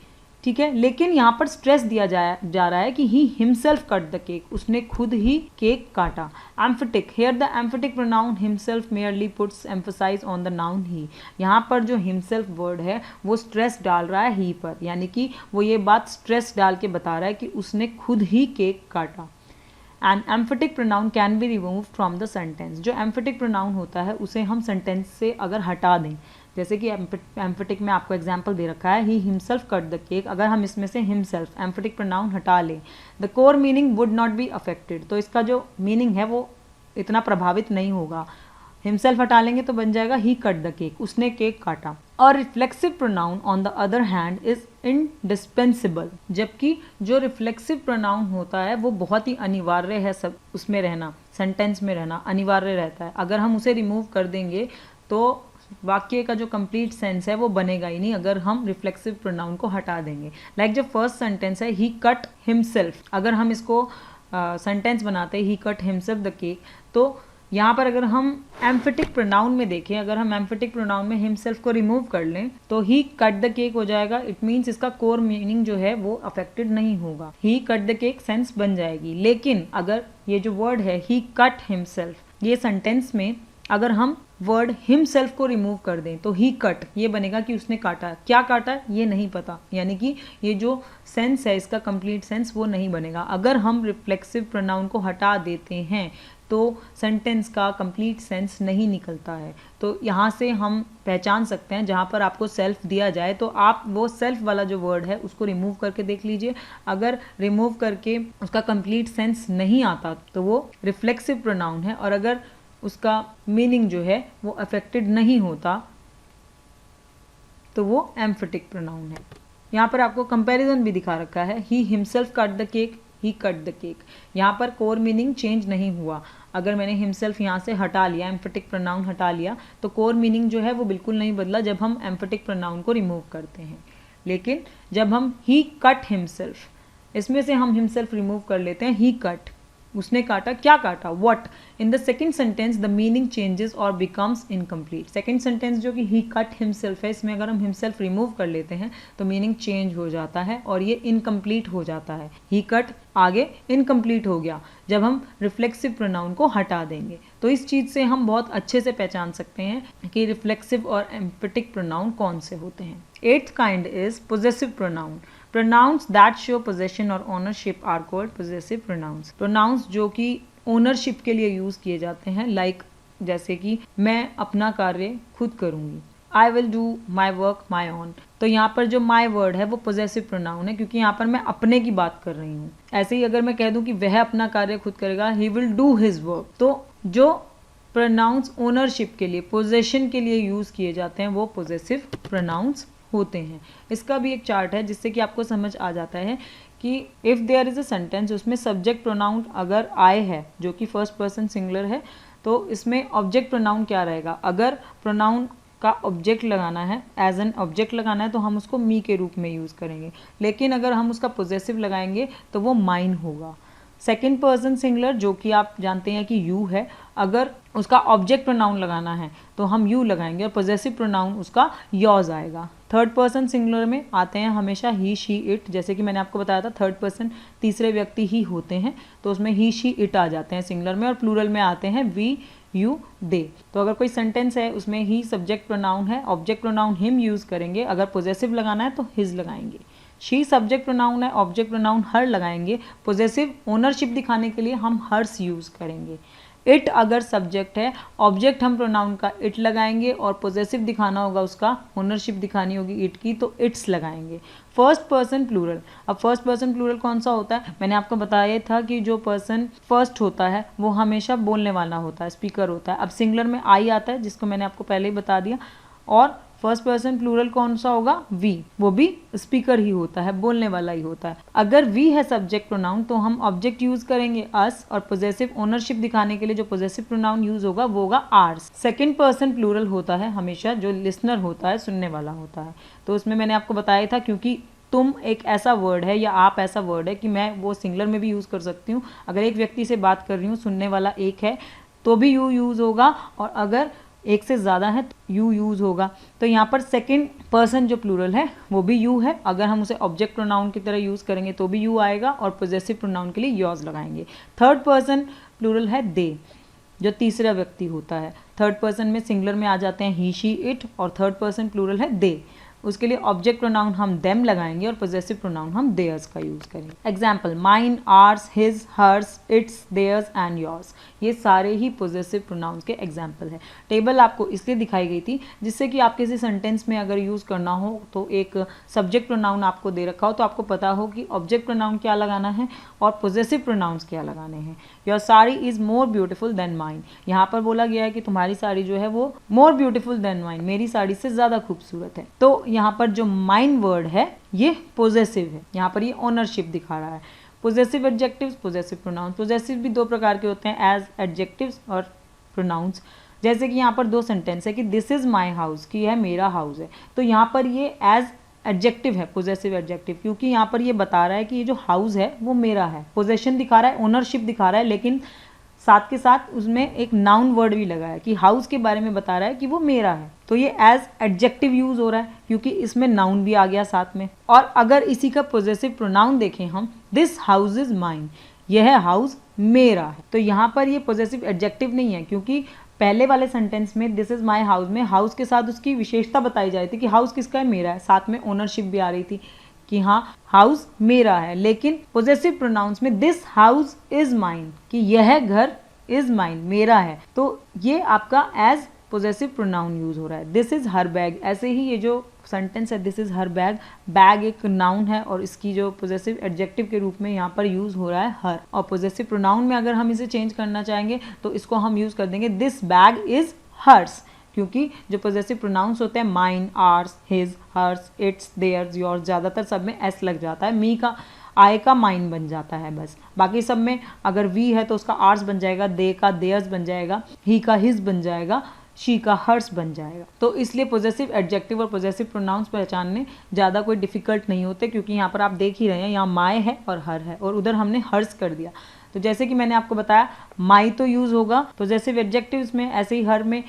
ठीक है। लेकिन यहाँ पर स्ट्रेस दिया जा रहा है कि he himself cut the cake, उसने खुद ही केक काटा। Emphatic, here the emphatic pronoun himself merely puts emphasise on the noun he. यहाँ पर जो हिमसेल्फ वर्ड है वो स्ट्रेस डाल रहा है ही पर, यानी कि वो ये बात स्ट्रेस डाल के बता रहा है कि उसने खुद ही केक काटा। And emphatic pronoun can be remove from the sentence. जो एम्फेटिक प्रोनाउन होता है उसे हम सेंटेंस से अगर हटा दें, जैसे कि एम्फेटिक में आपको एग्जाम्पल दे रखा है ही हिमसेल्फ कट द केक, अगर हम इसमें से हिमसेल्फ एम्फेटिक प्रोनाउन हटा लें, the core meaning would not be affected, तो इसका जो मीनिंग है वो इतना प्रभावित नहीं होगा। हिमसेल्फ हटा लेंगे तो बन जाएगा ही कट द केक, उसने केक काटा। और reflexive pronoun on the other hand is indispensable, जबकि जो रिफ्लेक्सिव प्रोनाउन होता है वो बहुत ही अनिवार्य है, सब उसमें रहना, सेंटेंस में रहना अनिवार्य रहता है। अगर हम उसे रिमूव कर देंगे तो वाक्य का जो कंप्लीट सेंस है वो बनेगा ही नहीं अगर हम रिफ्लेक्सिव प्रोनाउन को हटा देंगे। जो फर्स्ट सेंटेंस है ही कट हिमसेल्फ, अगर हम इसको सेंटेंस बनाते हैं ही कट हिमसेल्फ द केक, तो यहाँ पर अगर हम एम्फेटिक प्रोनाउन में देखें, अगर हम एम्फेटिक प्रोनाउन में हिमसेल्फ को रिमूव कर लें तो ही कट द केक हो जाएगा। इट मीन्स इसका कोर मीनिंग जो है वो अफेक्टेड नहीं होगा, ही कट द केक सेंस बन जाएगी। लेकिन अगर ये जो वर्ड है ही कट हिमसेल्फ, ये सेंटेंस में अगर हम वर्ड हिमसेल्फ को रिमूव कर दें तो ही कट ये बनेगा कि उसने काटा। क्या काटा ये नहीं पता, यानी कि ये जो सेंस है इसका कंप्लीट सेंस वो नहीं बनेगा। अगर हम रिफ्लेक्सिव प्रोनाउन को हटा देते हैं तो सेंटेंस का कंप्लीट सेंस नहीं निकलता है। तो यहाँ से हम पहचान सकते हैं, जहाँ पर आपको सेल्फ दिया जाए तो आप वो सेल्फ वाला जो वर्ड है उसको रिमूव करके देख लीजिए। अगर रिमूव करके उसका कंप्लीट सेंस नहीं आता तो वो रिफ्लेक्सिव प्रोनाउन है, और अगर उसका मीनिंग जो है वो अफेक्टेड नहीं होता तो वो एम्फेटिक प्रोनाउन है। यहाँ पर आपको कंपैरिजन भी दिखा रखा है, ही himself cut the cake, he cut the cake. यहाँ पर कोर मीनिंग चेंज नहीं हुआ। अगर मैंने हिमसेल्फ यहाँ से हटा लिया, एम्फेटिक प्रोनाउन हटा लिया, तो कोर मीनिंग जो है वो बिल्कुल नहीं बदला जब हम एम्फेटिक प्रोनाउन को रिमूव करते हैं। लेकिन जब हम ही कट हिमसेल्फ, इसमें से हम हिमसेल्फ रिमूव कर लेते हैं, ही कट उसने काटा, क्या काटा, what. In the second sentence the meaning changes और बिकम्स इनकम्प्लीट। सेकेंड सेंटेंस जो कि ही कट हिमसेल्फ है, इसमें अगर हम हिमसेल्फ रिमूव कर लेते हैं तो मीनिंग चेंज हो जाता है और ये इनकम्प्लीट हो जाता है। ही कट आगे इनकम्प्लीट हो गया जब हम रिफ्लेक्सिव प्रोनाउन को हटा देंगे। तो इस चीज़ से हम बहुत अच्छे से पहचान सकते हैं कि रिफ्लेक्सिव और एम्फेटिक प्रोनाउन कौन से होते हैं। Eighth kind is possessive pronoun. Pronouns that show possession or ownership are called possessive pronouns. Pronouns जो कि ownership के लिए यूज़ किए जाते हैं, like जैसे कि मैं अपना कार्य खुद करूँगी, I will do my work my own। तो यहाँ पर जो my word है वो possessive pronoun है, क्योंकि यहाँ पर मैं अपने की बात कर रही हूँ। ऐसे ही अगर मैं कह दूँ कि वह अपना कार्य खुद करेगा, he will do his work, तो जो pronouns ownership के लिए, possession के लिए यूज़ किए जाते हैं वो possessive pronouns होते हैं। इसका भी एक चार्ट है जिससे कि आपको समझ आ जाता है कि if there is a sentence, उसमें सब्जेक्ट प्रोनाउन अगर आई है जो कि फर्स्ट पर्सन सिंगुलर है, तो इसमें ऑब्जेक्ट प्रोनाउन क्या रहेगा। अगर प्रोनाउन का ऑब्जेक्ट लगाना है, एज एन ऑब्जेक्ट लगाना है, तो हम उसको मी के रूप में यूज़ करेंगे। लेकिन अगर हम उसका पोजेसिव लगाएंगे तो वो माइन होगा। सेकेंड पर्सन सिंगुलर जो कि आप जानते हैं कि यू है, अगर उसका ऑब्जेक्ट प्रोनाउन लगाना है तो हम यू लगाएंगे और पॉजेसिव प्रोनाउन उसका योर्स आएगा। थर्ड पर्सन सिंगुलर में आते हैं हमेशा ही, शी, इट, जैसे कि मैंने आपको बताया था थर्ड पर्सन तीसरे व्यक्ति ही होते हैं तो उसमें ही, शी, इट आ जाते हैं सिंगुलर में, और प्लूरल में आते हैं वी, यू, दे। तो अगर कोई सेंटेंस है उसमें ही सब्जेक्ट प्रोनाउन है, ऑब्जेक्ट प्रोनाउन हिम यूज़ करेंगे, अगर पॉजेसिव लगाना है तो हिज लगाएंगे। शी सब्जेक्ट प्रोनाउन है, ऑब्जेक्ट प्रोनाउन हर लगाएंगे, पॉजेसिव ओनरशिप दिखाने के लिए हम हर्स यूज़ करेंगे। इट अगर सब्जेक्ट है, ऑब्जेक्ट हम प्रोनाउन का इट लगाएंगे और पॉजेसिव दिखाना होगा उसका, ओनरशिप दिखानी होगी इट की, तो इट्स लगाएंगे। फर्स्ट पर्सन प्लूरल, अब फर्स्ट पर्सन प्लूरल कौन सा होता है, मैंने आपको बताया था कि जो पर्सन फर्स्ट होता है वो हमेशा बोलने वाला होता है, स्पीकर होता है। अब सिंगुलर में आई आता है जिसको मैंने आपको पहले ही बता दिया, और फर्स्ट पर्सन प्लूरल कौन सा होगा, वी, वो भी स्पीकर ही होता है, बोलने वाला ही होता है। अगर वी है सब्जेक्ट प्रोनाउन तो हम ऑब्जेक्ट यूज करेंगे अस, और पॉजेसिव ओनरशिप दिखाने के लिए जो पॉजेसिव प्रोनाउन यूज होगा वो होगा आर्स। सेकंड पर्सन प्लूरल होता है हमेशा जो लिसनर होता है, सुनने वाला होता है, तो उसमें मैंने आपको बताया था क्योंकि तुम एक ऐसा वर्ड है या आप ऐसा वर्ड है कि मैं वो सिंगुलर में भी यूज़ कर सकती हूँ। अगर एक व्यक्ति से बात कर रही हूँ, सुनने वाला एक है तो भी यू यूज़ होगा, और अगर एक से ज़्यादा है तो यू यूज़ होगा। तो यहाँ पर सेकंड पर्सन जो प्लूरल है वो भी यू है, अगर हम उसे ऑब्जेक्ट प्रोनाउन की तरह यूज़ करेंगे तो भी यू आएगा, और पॉजेसिव प्रोनाउन के लिए योर्स लगाएंगे। थर्ड पर्सन प्लूरल है दे, जो तीसरा व्यक्ति होता है। थर्ड पर्सन में सिंगुलर में आ जाते हैं ही, शी, इट, और थर्ड पर्सन प्लूरल है दे। उसके लिए ऑब्जेक्ट प्रोनाउन हम देम लगाएंगे और पॉजेसिव प्रोनाउन हम देयर्स का यूज़ करेंगे। Example, mine, ours, his, hers, its, theirs and yours, ये सारे ही पॉजेसिव प्रोनाउंस के एग्जाम्पल है। टेबल आपको इसलिए दिखाई गई थी जिससे कि आप किसी सेंटेंस में अगर यूज़ करना हो तो एक सब्जेक्ट प्रोनाउन आपको दे रखा हो तो आपको पता हो कि ऑब्जेक्ट प्रोनाउन क्या लगाना है और पॉजेसिव प्रोनाउंस क्या लगाने हैं। Your sari is more beautiful then mine, यहाँ पर बोला गया है कि तुम्हारी साड़ी जो है वो मोर ब्यूटीफुल देन माइन, मेरी साड़ी से ज़्यादा खूबसूरत है। तो यहाँ पर जो माइन वर्ड है ये पॉजेसिव है, यहाँ पर ये ओनरशिप दिखा रहा है। Possessive adjectives, possessive pronoun. Possessive भी दो प्रकार के होते हैं, एज एडजेक्टिव्स और प्रोनाउंस। जैसे कि यहाँ पर दो सेंटेंस है कि दिस इज़ माई हाउस, कि यह मेरा हाउस है, तो यहाँ पर ये एज एडजेक्टिव है, पॉजेसिव एडजेक्टिव, क्योंकि यहाँ पर ये बता रहा है कि ये जो हाउस है वो मेरा है, पोजेशन दिखा रहा है, ओनरशिप दिखा रहा है, लेकिन साथ के साथ उसमें एक नाउन वर्ड भी लगा है कि हाउस के बारे में बता रहा है कि वो मेरा है, तो ये एज एडजेक्टिव यूज हो रहा है क्योंकि इसमें नाउन भी आ गया साथ में। और अगर इसी का पॉजेसिव प्रोनाउन देखें हम, दिस हाउस इज माइन, यह हाउस मेरा है, तो यहाँ पर ये पॉजेसिव एडजेक्टिव नहीं है क्योंकि पहले वाले सेंटेंस में दिस इज माई हाउस में हाउस के साथ उसकी विशेषता बताई जा रही थी कि हाउस किसका है, मेरा है, साथ में ओनरशिप भी आ रही थी कि हाँ हाउस मेरा है। लेकिन पॉजेसिव प्रोनाउंस में दिस हाउस इज माइन, कि यह घर इज माइन, मेरा है, तो ये आपका एज पॉजेसिव प्रोनाउन यूज हो रहा है। दिस इज हर बैग, ऐसे ही ये जो सेंटेंस है this is her bag, bag एक नाउन है और इसकी जो पॉजेसिव एडजेक्टिव के रूप में यहाँ पर यूज हो रहा है हर। और पॉजेसिव प्रोनाउन में अगर हम इसे चेंज करना चाहेंगे तो इसको हम यूज कर देंगे दिस बैग इज हर्स, क्योंकि जो पॉजेसिव प्रोनाउंस होते हैं mine, ours, his, hers, its, theirs, yours, ज़्यादातर सब में एस लग जाता है। मी का आय का माइन बन जाता है बस, बाकी सब में अगर वी है तो उसका आर्स बन जाएगा, दे का देयर्स बन जाएगा, ही का हिज बन जाएगा, शी का हर्स बन जाएगा। तो इसलिए पॉजेसिव एडजेक्टिव और पॉजेसिव प्रोनाउंस पहचानने ज़्यादा कोई डिफिकल्ट नहीं होते, क्योंकि यहाँ पर आप देख ही रहे हैं यहाँ माय है और हर है और उधर हमने हर्स कर दिया। तो जैसे कि मैंने आपको बताया माई तो यूज़ होगा पॉजेसिव एडजेक्टिव्स में, ऐसे ही हर में,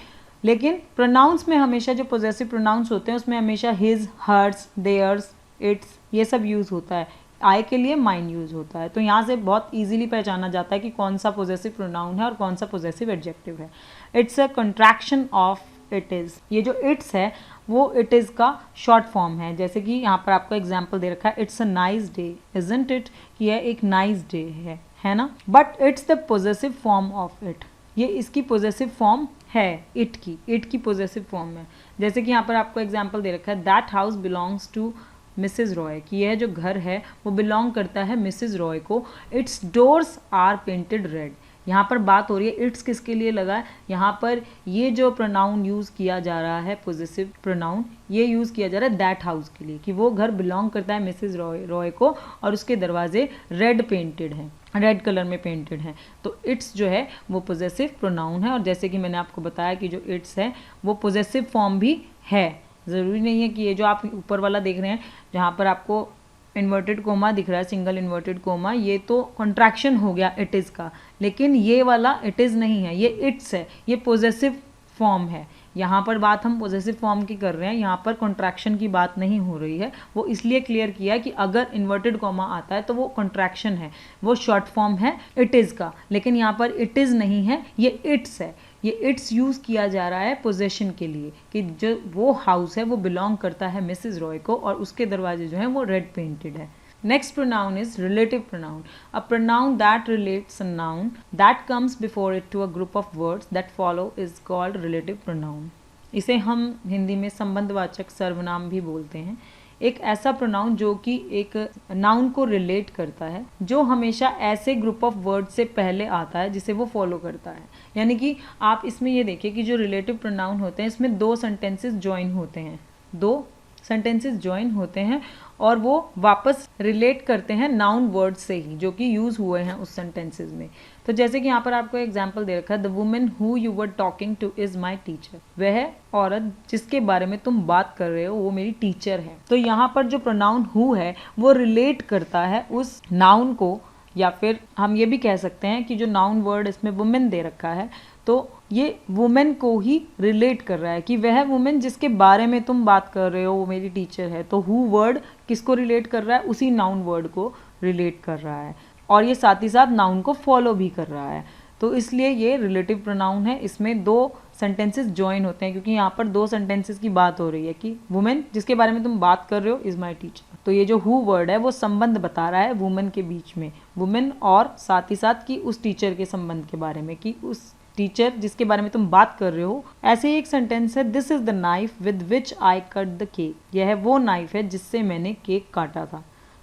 लेकिन प्रोनाउंस में हमेशा जो पॉजेसिव प्रोनाउंस होते हैं उसमें हमेशा हिज, हर्स, देयर्स, इट्स, ये सब यूज़ होता है। आई के लिए माइन यूज होता है। तो यहाँ से बहुत इजीली पहचाना जाता है कि कौन सा पॉजेसिव प्रोनाउन है और कौन सा पॉजेसिव एडजेक्टिव है। It's a contraction of it is, ये जो इट्स है वो इट इज़ का शॉर्ट फॉर्म है। जैसे कि यहाँ पर आपको एग्जाम्पल दे रखा है, it's a nice day, isn't it, कि यह एक नाइस डे है ना, but it's the possessive form of it, ये इसकी पॉजेसिव फॉर्म है, इट की पॉजेसिव फॉर्म है। जैसे कि यहाँ पर आपको एग्जाम्पल दे रखा है, that house belongs to Mrs Roy, कि यह जो घर है वो बिलोंग करता है मिसेज रॉय को। Its doors are painted red, यहाँ पर बात हो रही है इट्स किसके लिए लगा है, यहाँ पर ये जो प्रोनाउन यूज़ किया जा रहा है पॉजेसिव प्रोनाउन, ये यूज़ किया जा रहा है दैट हाउस के लिए, कि वो घर बिलोंग करता है मिसेज रॉय को और उसके दरवाजे रेड पेंटेड हैं, रेड कलर में पेंटेड हैं। तो इट्स जो है वो पॉजेसिव प्रोनाउन है। और जैसे कि मैंने आपको बताया कि जो इट्स है वो पॉजेसिव फॉर्म भी है, ज़रूरी नहीं है कि ये जो आप ऊपर वाला देख रहे हैं जहाँ पर आपको इन्वर्टेड कोमा दिख रहा है, सिंगल इन्वर्टेड कोमा, ये तो कॉन्ट्रैक्शन हो गया इट इज़ का, लेकिन ये वाला इट इज़ नहीं है, ये इट्स है, ये पोजेसिव फॉर्म है। यहाँ पर बात हम पोजेसिव फॉर्म की कर रहे हैं, यहाँ पर कॉन्ट्रैक्शन की बात नहीं हो रही है। वो इसलिए क्लियर किया है कि अगर इन्वर्टेड कॉमा आता है तो वो कॉन्ट्रैक्शन है, वो शॉर्ट फॉर्म है इट इज़ का, लेकिन यहाँ पर इट इज़ नहीं है, ये इट्स है। ये इट्स यूज़ किया जा रहा है पोजेशन के लिए कि जो वो हाउस है वो बिलोंग करता है मिसेस रॉय को और उसके दरवाजे जो हैं वो रेड पेंटेड है। Next pronoun is relative pronoun. A pronoun that relates a noun that comes before it to a group of words that follow is called relative pronoun. इसे हम हिंदी में संबंधवाचक सर्वनाम भी बोलते हैं। एक ऐसा प्रोनाउन जो कि एक नाउन को रिलेट करता है, जो हमेशा ऐसे ग्रुप ऑफ वर्ड से पहले आता है जिसे वो फॉलो करता है। यानी कि आप इसमें ये देखिए कि जो रिलेटिव प्रोनाउन होते हैं इसमें दो सेंटेंसेस ज्वाइन होते हैं, दो सेंटेंसेस ज्वाइन होते हैं और वो वापस रिलेट करते हैं नाउन वर्ड से ही जो कि यूज़ हुए हैं उस सेंटेंसेस में। तो जैसे कि यहाँ पर आपको एग्जांपल दे रखा है, the women who you were talking two is my teacher. वह औरत जिसके बारे में तुम बात कर रहे हो वो मेरी टीचर है। तो यहाँ पर जो प्रोनाउन हु है वो रिलेट करता है उस नाउन को, या फिर हम ये भी कह सकते हैं कि जो नाउन वर्ड इसमें वुमेन दे रखा है तो ये वुमेन को ही रिलेट कर रहा है कि वह वुमेन जिसके बारे में तुम बात कर रहे हो वो मेरी टीचर है। तो हु वर्ड किसको रिलेट कर रहा है? उसी नाउन वर्ड को रिलेट कर रहा है और ये साथ ही साथ नाउन को फॉलो भी कर रहा है। तो इसलिए ये रिलेटिव प्रोनाउन है। इसमें दो सेंटेंसेस ज्वाइन होते हैं क्योंकि यहाँ पर दो सेंटेंसेस की बात हो रही है कि वुमेन जिसके बारे में तुम बात कर रहे हो इज़ माई टीचर। तो ये जो हु वर्ड है वो संबंध बता रहा है वुमेन के बीच में, वुमेन और साथ ही साथ कि उस टीचर के संबंध के बारे में, कि उस टीचर जिसके बारे में तुम बात कर रहे हो। ऐसे ही एक सेंटेंस है, this is the knife with which I cut the cake. यह वो नाइफ है जिससे मैंने केक काटा था।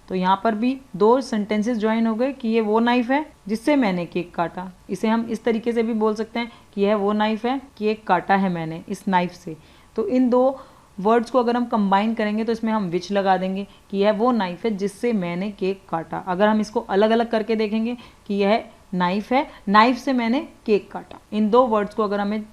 तो यहाँ पर भी दो सेंटेंसेस ज्वाइन हो गए कि ये वो नाइफ है जिससे मैंने केक काटा। इसे हम इस तरीके से भी बोल सकते हैं कि यह वो नाइफ है, केक काटा है मैंने इस नाइफ से। तो इन दो वर्ड्स को अगर हम कंबाइन करेंगे तो इसमें हम विच लगा देंगे कि यह वो नाइफ है जिससे मैंने केक काटा। अगर हम इसको अलग अलग करके देखेंगे कि यह नाइफ है, नाइफ से मैंने केक काटा। इन दो वर्ड्स को अगर हमें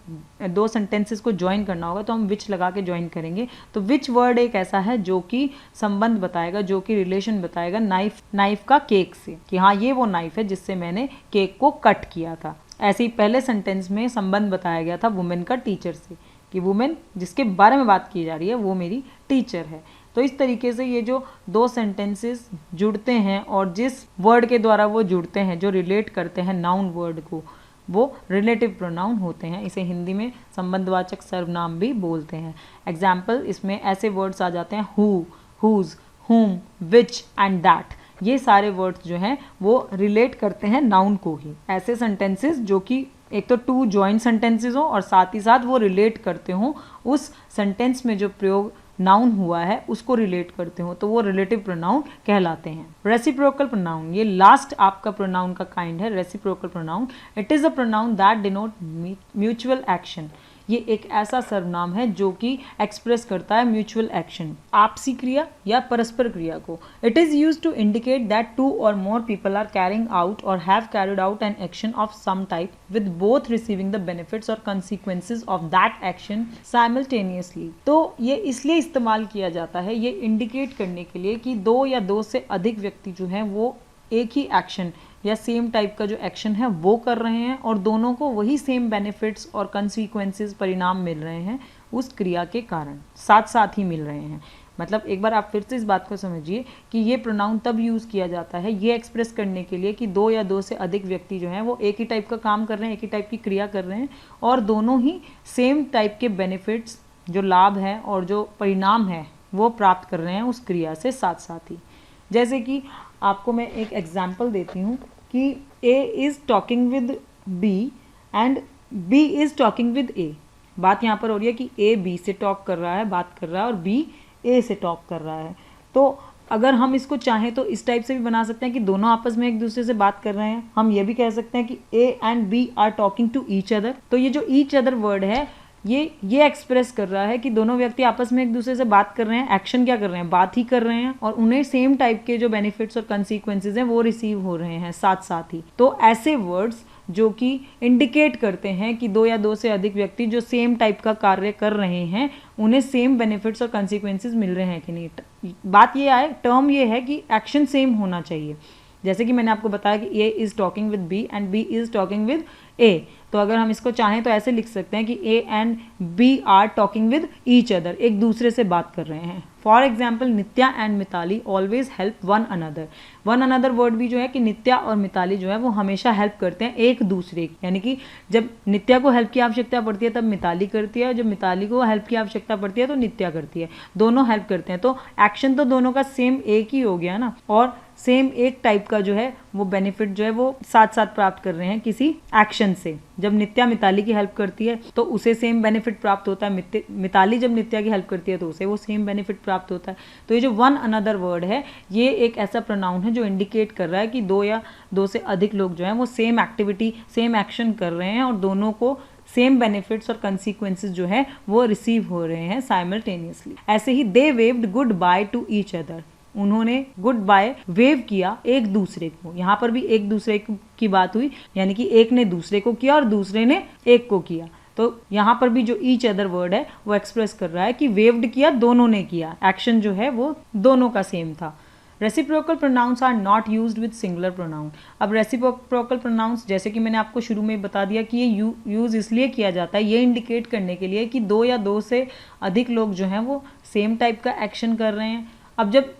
दो सेंटेंसेस को ज्वाइन करना होगा तो हम विच लगा के ज्वाइन करेंगे। तो विच वर्ड एक ऐसा है जो कि संबंध बताएगा, जो कि रिलेशन बताएगा नाइफ का केक से, कि हाँ ये वो नाइफ है जिससे मैंने केक को कट किया था। ऐसे ही पहले सेंटेंस में संबंध बताया गया था वुमेन का टीचर से, कि वुमेन जिसके बारे में बात की जा रही है वो मेरी टीचर है। तो इस तरीके से ये जो दो सेंटेंसेस जुड़ते हैं और जिस वर्ड के द्वारा वो जुड़ते हैं, जो रिलेट करते हैं नाउन वर्ड को, वो रिलेटिव प्रोनाउन होते हैं। इसे हिंदी में संबंधवाचक सर्वनाम भी बोलते हैं। एग्जाम्पल इसमें ऐसे वर्ड्स आ जाते हैं हु, हुज, हुम, विच एंड दैट। ये सारे वर्ड्स जो हैं वो रिलेट करते हैं नाउन को ही। ऐसे सेंटेंसेस जो कि एक तो टू जॉइंट सेंटेंसेस हो और साथ ही साथ वो रिलेट करते हों उस सेंटेंस में जो प्रयोग नाउन हुआ है उसको रिलेट करते हो, तो वो रिलेटिव प्रोनाउन कहलाते हैं। रेसिप्रोकल प्रोनाउन, ये लास्ट आपका प्रोनाउन का काइंड है। Reciprocal pronoun, it is a pronoun that denote mutual action. ये एक ऐसा सर्वनाम है जो कि एक्सप्रेस करता है म्यूचुअल एक्शन, आपसी क्रिया या परस्पर क्रिया को। It is use to indicate that two or more people are carrying out or have carried out an action of some type with both receiving the benefits or consequences of that action simultaneously. तो ये इसलिए इस्तेमाल किया जाता है, ये इंडिकेट करने के लिए कि दो या दो से अधिक व्यक्ति जो हैं वो एक ही एक्शन या सेम टाइप का जो एक्शन है वो कर रहे हैं और दोनों को वही सेम बेनिफिट्स और कंसिक्वेंसेस, परिणाम मिल रहे हैं उस क्रिया के कारण, साथ साथ ही मिल रहे हैं। मतलब एक बार आप फिर से इस बात को समझिए कि ये प्रोनाउन तब यूज़ किया जाता है ये एक्सप्रेस करने के लिए कि दो या दो से अधिक व्यक्ति जो हैं वो एक ही टाइप का काम कर रहे हैं, एक ही टाइप की क्रिया कर रहे हैं और दोनों ही सेम टाइप के बेनिफिट्स, जो लाभ है और जो परिणाम है वो प्राप्त कर रहे हैं उस क्रिया से साथ साथ ही। जैसे कि आपको मैं एक एग्जाम्पल देती हूँ कि A is talking with B and B is talking with A। बात यहाँ पर हो रही है कि A B से टॉक कर रहा है, बात कर रहा है, और B A से टॉक कर रहा है। तो अगर हम इसको चाहें तो इस टाइप से भी बना सकते हैं कि दोनों आपस में एक दूसरे से बात कर रहे हैं। हम ये भी कह सकते हैं कि A and B are talking to each other. तो ये जो ईच अदर वर्ड है ये एक्सप्रेस कर रहा है कि दोनों व्यक्ति आपस में एक दूसरे से बात कर रहे हैं, एक्शन क्या कर रहे हैं, बात ही कर रहे हैं और उन्हें सेम टाइप के जो बेनिफिट्स और कंसीक्वेंसेज हैं वो रिसीव हो रहे हैं साथ साथ ही। तो ऐसे वर्ड्स जो कि इंडिकेट करते हैं कि 2 या 2 से अधिक व्यक्ति जो सेम टाइप का कार्य कर रहे हैं उन्हें सेम बेनिफिट्स और कंसिक्वेंसेस मिल रहे हैं कि नहीं। बात ये आए, टर्म ये है कि एक्शन सेम होना चाहिए। जैसे कि मैंने आपको बताया कि A is talking with B and B is talking with A, तो अगर हम इसको चाहें तो ऐसे लिख सकते हैं कि A and B are talking with each other, एक दूसरे से बात कर रहे हैं। For example Nitya and Mitali always help one another. One another word भी जो है कि नित्या और मिताली जो है वो हमेशा हेल्प करते हैं एक दूसरे की, यानी कि जब नित्या को हेल्प की आवश्यकता पड़ती है तब मिताली करती है, जब मिताली को हेल्प की आवश्यकता पड़ती है तो नित्या करती है, दोनों हेल्प करते हैं। तो एक्शन तो दोनों का सेम एक ही हो गया ना, और सेम एक टाइप का जो है वो बेनिफिट जो है वो साथ साथ प्राप्त कर रहे हैं किसी एक्शन से। जब नित्या मिताली की हेल्प करती है तो उसे सेम बेनिफिट प्राप्त होता है, मिताली जब नित्या की हेल्प करती है तो उसे वो सेम बेनिफिट प्राप्त होता है। तो ये जो वन अनदर वर्ड है ये एक ऐसा प्रोनाउन है जो इंडिकेट कर रहा है कि 2 या 2 से अधिक लोग जो हैं वो सेम एक्टिविटी सेम एक्शन कर रहे हैं और दोनों को सेम बेनिफिट्स और कंसिक्वेंसेस जो है वो रिसीव हो रहे हैं साइमल्टेनियसली। ऐसे ही they waved goodbye to each other, उन्होंने गुड बाय वेव किया एक दूसरे को। यहाँ पर भी एक दूसरे की बात हुई, यानी कि एक ने दूसरे को किया और दूसरे ने एक को किया। तो यहाँ पर भी जो ईच अदर वर्ड है वो एक्सप्रेस कर रहा है कि वेव्ड किया, दोनों ने किया, एक्शन जो है वो दोनों का सेम था। Reciprocal pronouns are not used with singular pronoun. अब रेसिप्रोकल प्रोनाउंस जैसे कि मैंने आपको शुरू में बता दिया कि ये यूज़ इसलिए किया जाता है, ये इंडिकेट करने के लिए कि 2 या 2 से अधिक लोग जो हैं वो सेम टाइप का एक्शन कर रहे हैं। अब जब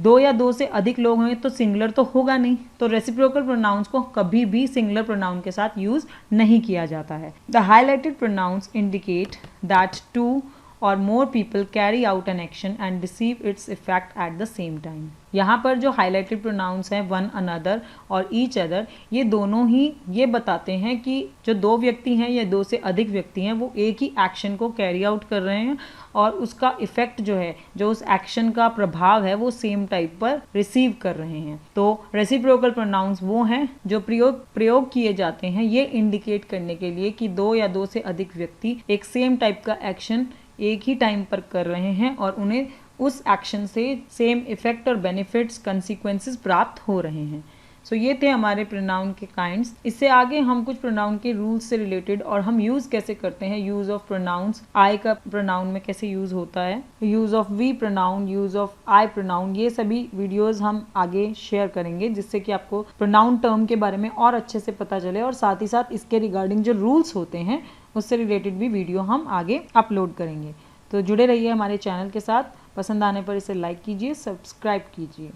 2 या 2 से अधिक लोग होंगे तो सिंगुलर तो होगा नहीं, तो रेसिप्रोकल प्रोनाउंस को कभी भी सिंगुलर प्रोनाउन के साथ यूज नहीं किया जाता है। The highlighted pronouns indicate that 2 or more people carry out an action and receive its effect at the same time। यहाँ पर जो हाईलाइटेड प्रोनाउंस हैं वन अनदर और ईच अदर, ये दोनों ही ये बताते हैं कि जो 2 व्यक्ति हैं या 2 से अधिक व्यक्ति हैं वो एक ही एक्शन को कैरी आउट कर रहे हैं और उसका इफेक्ट जो है, जो उस एक्शन का प्रभाव है वो सेम टाइप पर रिसीव कर रहे हैं। तो रेसिप्रोकल प्रोनाउंस वो हैं जो प्रयोग किए जाते हैं ये इंडिकेट करने के लिए कि 2 या 2 से अधिक व्यक्ति एक सेम टाइप का एक्शन एक ही टाइम पर कर रहे हैं और उन्हें उस एक्शन से सेम इफेक्ट और बेनिफिट्स कंसिक्वेंसेस प्राप्त हो रहे हैं। सो ये थे हमारे प्रोनाउन के काइंड्स। इससे आगे हम कुछ प्रोनाउन के रूल्स से रिलेटेड और हम यूज़ कैसे करते हैं, यूज़ ऑफ प्रोनाउंस, आई का प्रोनाउन में कैसे यूज़ होता है, use of we pronoun, use of I pronoun, ये सभी वीडियोज़ हम आगे शेयर करेंगे जिससे कि आपको प्रोनाउन टर्म के बारे में और अच्छे से पता चले और साथ ही साथ इसके रिगार्डिंग जो रूल्स होते हैं उससे रिलेटेड भी वीडियो हम आगे अपलोड करेंगे। तो जुड़े रहिए हमारे चैनल के साथ, पसंद आने पर इसे लाइक कीजिए, सब्सक्राइब कीजिए।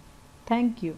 Thank you.